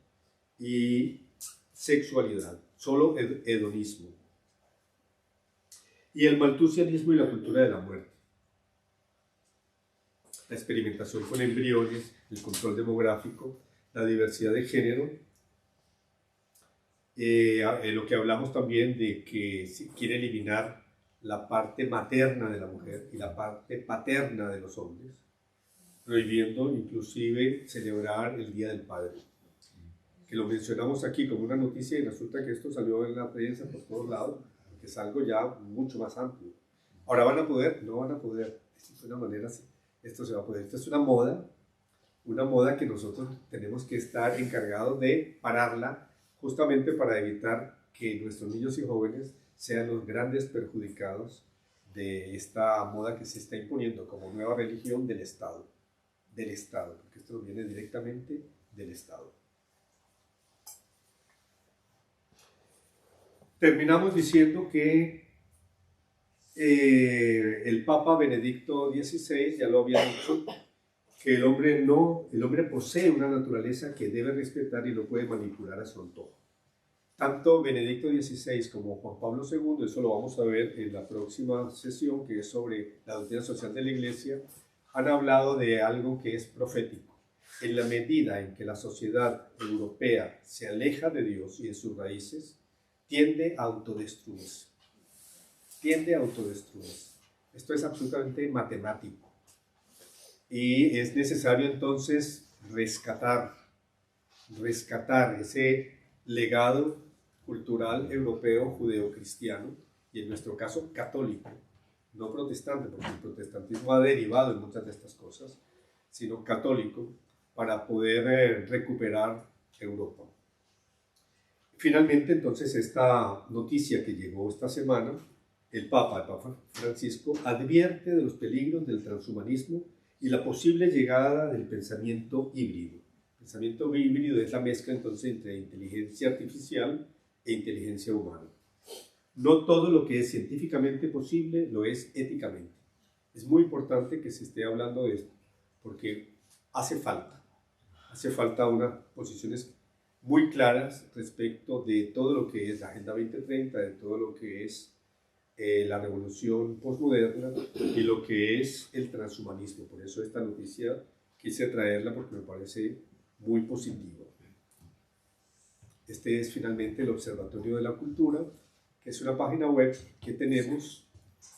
y sexualidad, solo hedonismo. Y el maltusianismo y la cultura de la muerte. La experimentación con embriones, el control demográfico, la diversidad de género. Lo que hablamos también de que se quiere eliminar la parte materna de la mujer y la parte paterna de los hombres, prohibiendo inclusive celebrar el Día del Padre, que lo mencionamos aquí como una noticia y resulta que esto salió en la prensa por todos lados, que es algo ya mucho más amplio. Ahora, ¿van a poder? No van a poder. De una manera, esto se va a poder. Esto es una moda que nosotros tenemos que estar encargados de pararla, justamente para evitar que nuestros niños y jóvenes sean los grandes perjudicados de esta moda que se está imponiendo como nueva religión del Estado, porque esto viene directamente del Estado. Terminamos diciendo que el Papa Benedicto XVI ya lo había dicho, que el hombre posee una naturaleza que debe respetar y no puede manipular a su antojo. Tanto Benedicto XVI como Juan Pablo II, eso lo vamos a ver en la próxima sesión, que es sobre la doctrina social de la Iglesia, han hablado de algo que es profético. En la medida en que la sociedad europea se aleja de Dios y de sus raíces, tiende a autodestruirse. Esto es absolutamente matemático. Y es necesario entonces rescatar ese legado cultural europeo judeocristiano, y en nuestro caso católico, no protestante, porque el protestantismo ha derivado en muchas de estas cosas, sino católico, para poder recuperar Europa. Finalmente, entonces, esta noticia que llegó esta semana, el Papa Francisco, advierte de los peligros del transhumanismo y la posible llegada del pensamiento híbrido. El pensamiento híbrido es la mezcla entonces entre inteligencia artificial e inteligencia humana. No todo lo que es científicamente posible lo es éticamente. Es muy importante que se esté hablando de esto, porque hace falta unas posiciones muy claras respecto de todo lo que es la Agenda 2030, de todo lo que es la revolución postmoderna y lo que es el transhumanismo. Por eso esta noticia quise traerla porque me parece muy positiva. Este es finalmente el Observatorio de la Cultura, que es una página web que tenemos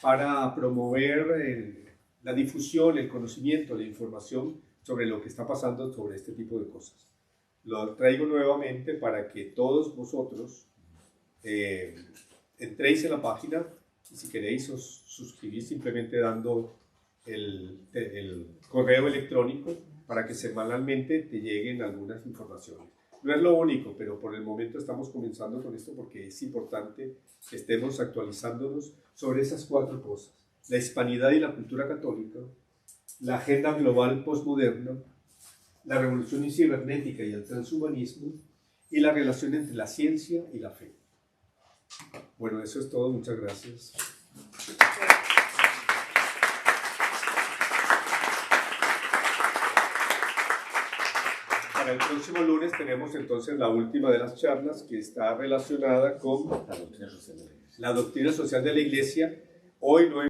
para promover la difusión, el conocimiento, la información sobre lo que está pasando sobre este tipo de cosas. Lo traigo nuevamente para que todos vosotros entréis en la página y si queréis os suscribís simplemente dando el correo electrónico para que semanalmente te lleguen algunas informaciones. No es lo único, pero por el momento estamos comenzando con esto porque es importante que estemos actualizándonos sobre esas 4 cosas: la hispanidad y la cultura católica, la agenda global postmoderna, la revolución cibernética y el transhumanismo, y la relación entre la ciencia y la fe. Bueno, eso es todo. Muchas gracias. Para el próximo lunes tenemos entonces la última de las charlas, que está relacionada con la doctrina social de la Iglesia. Hoy no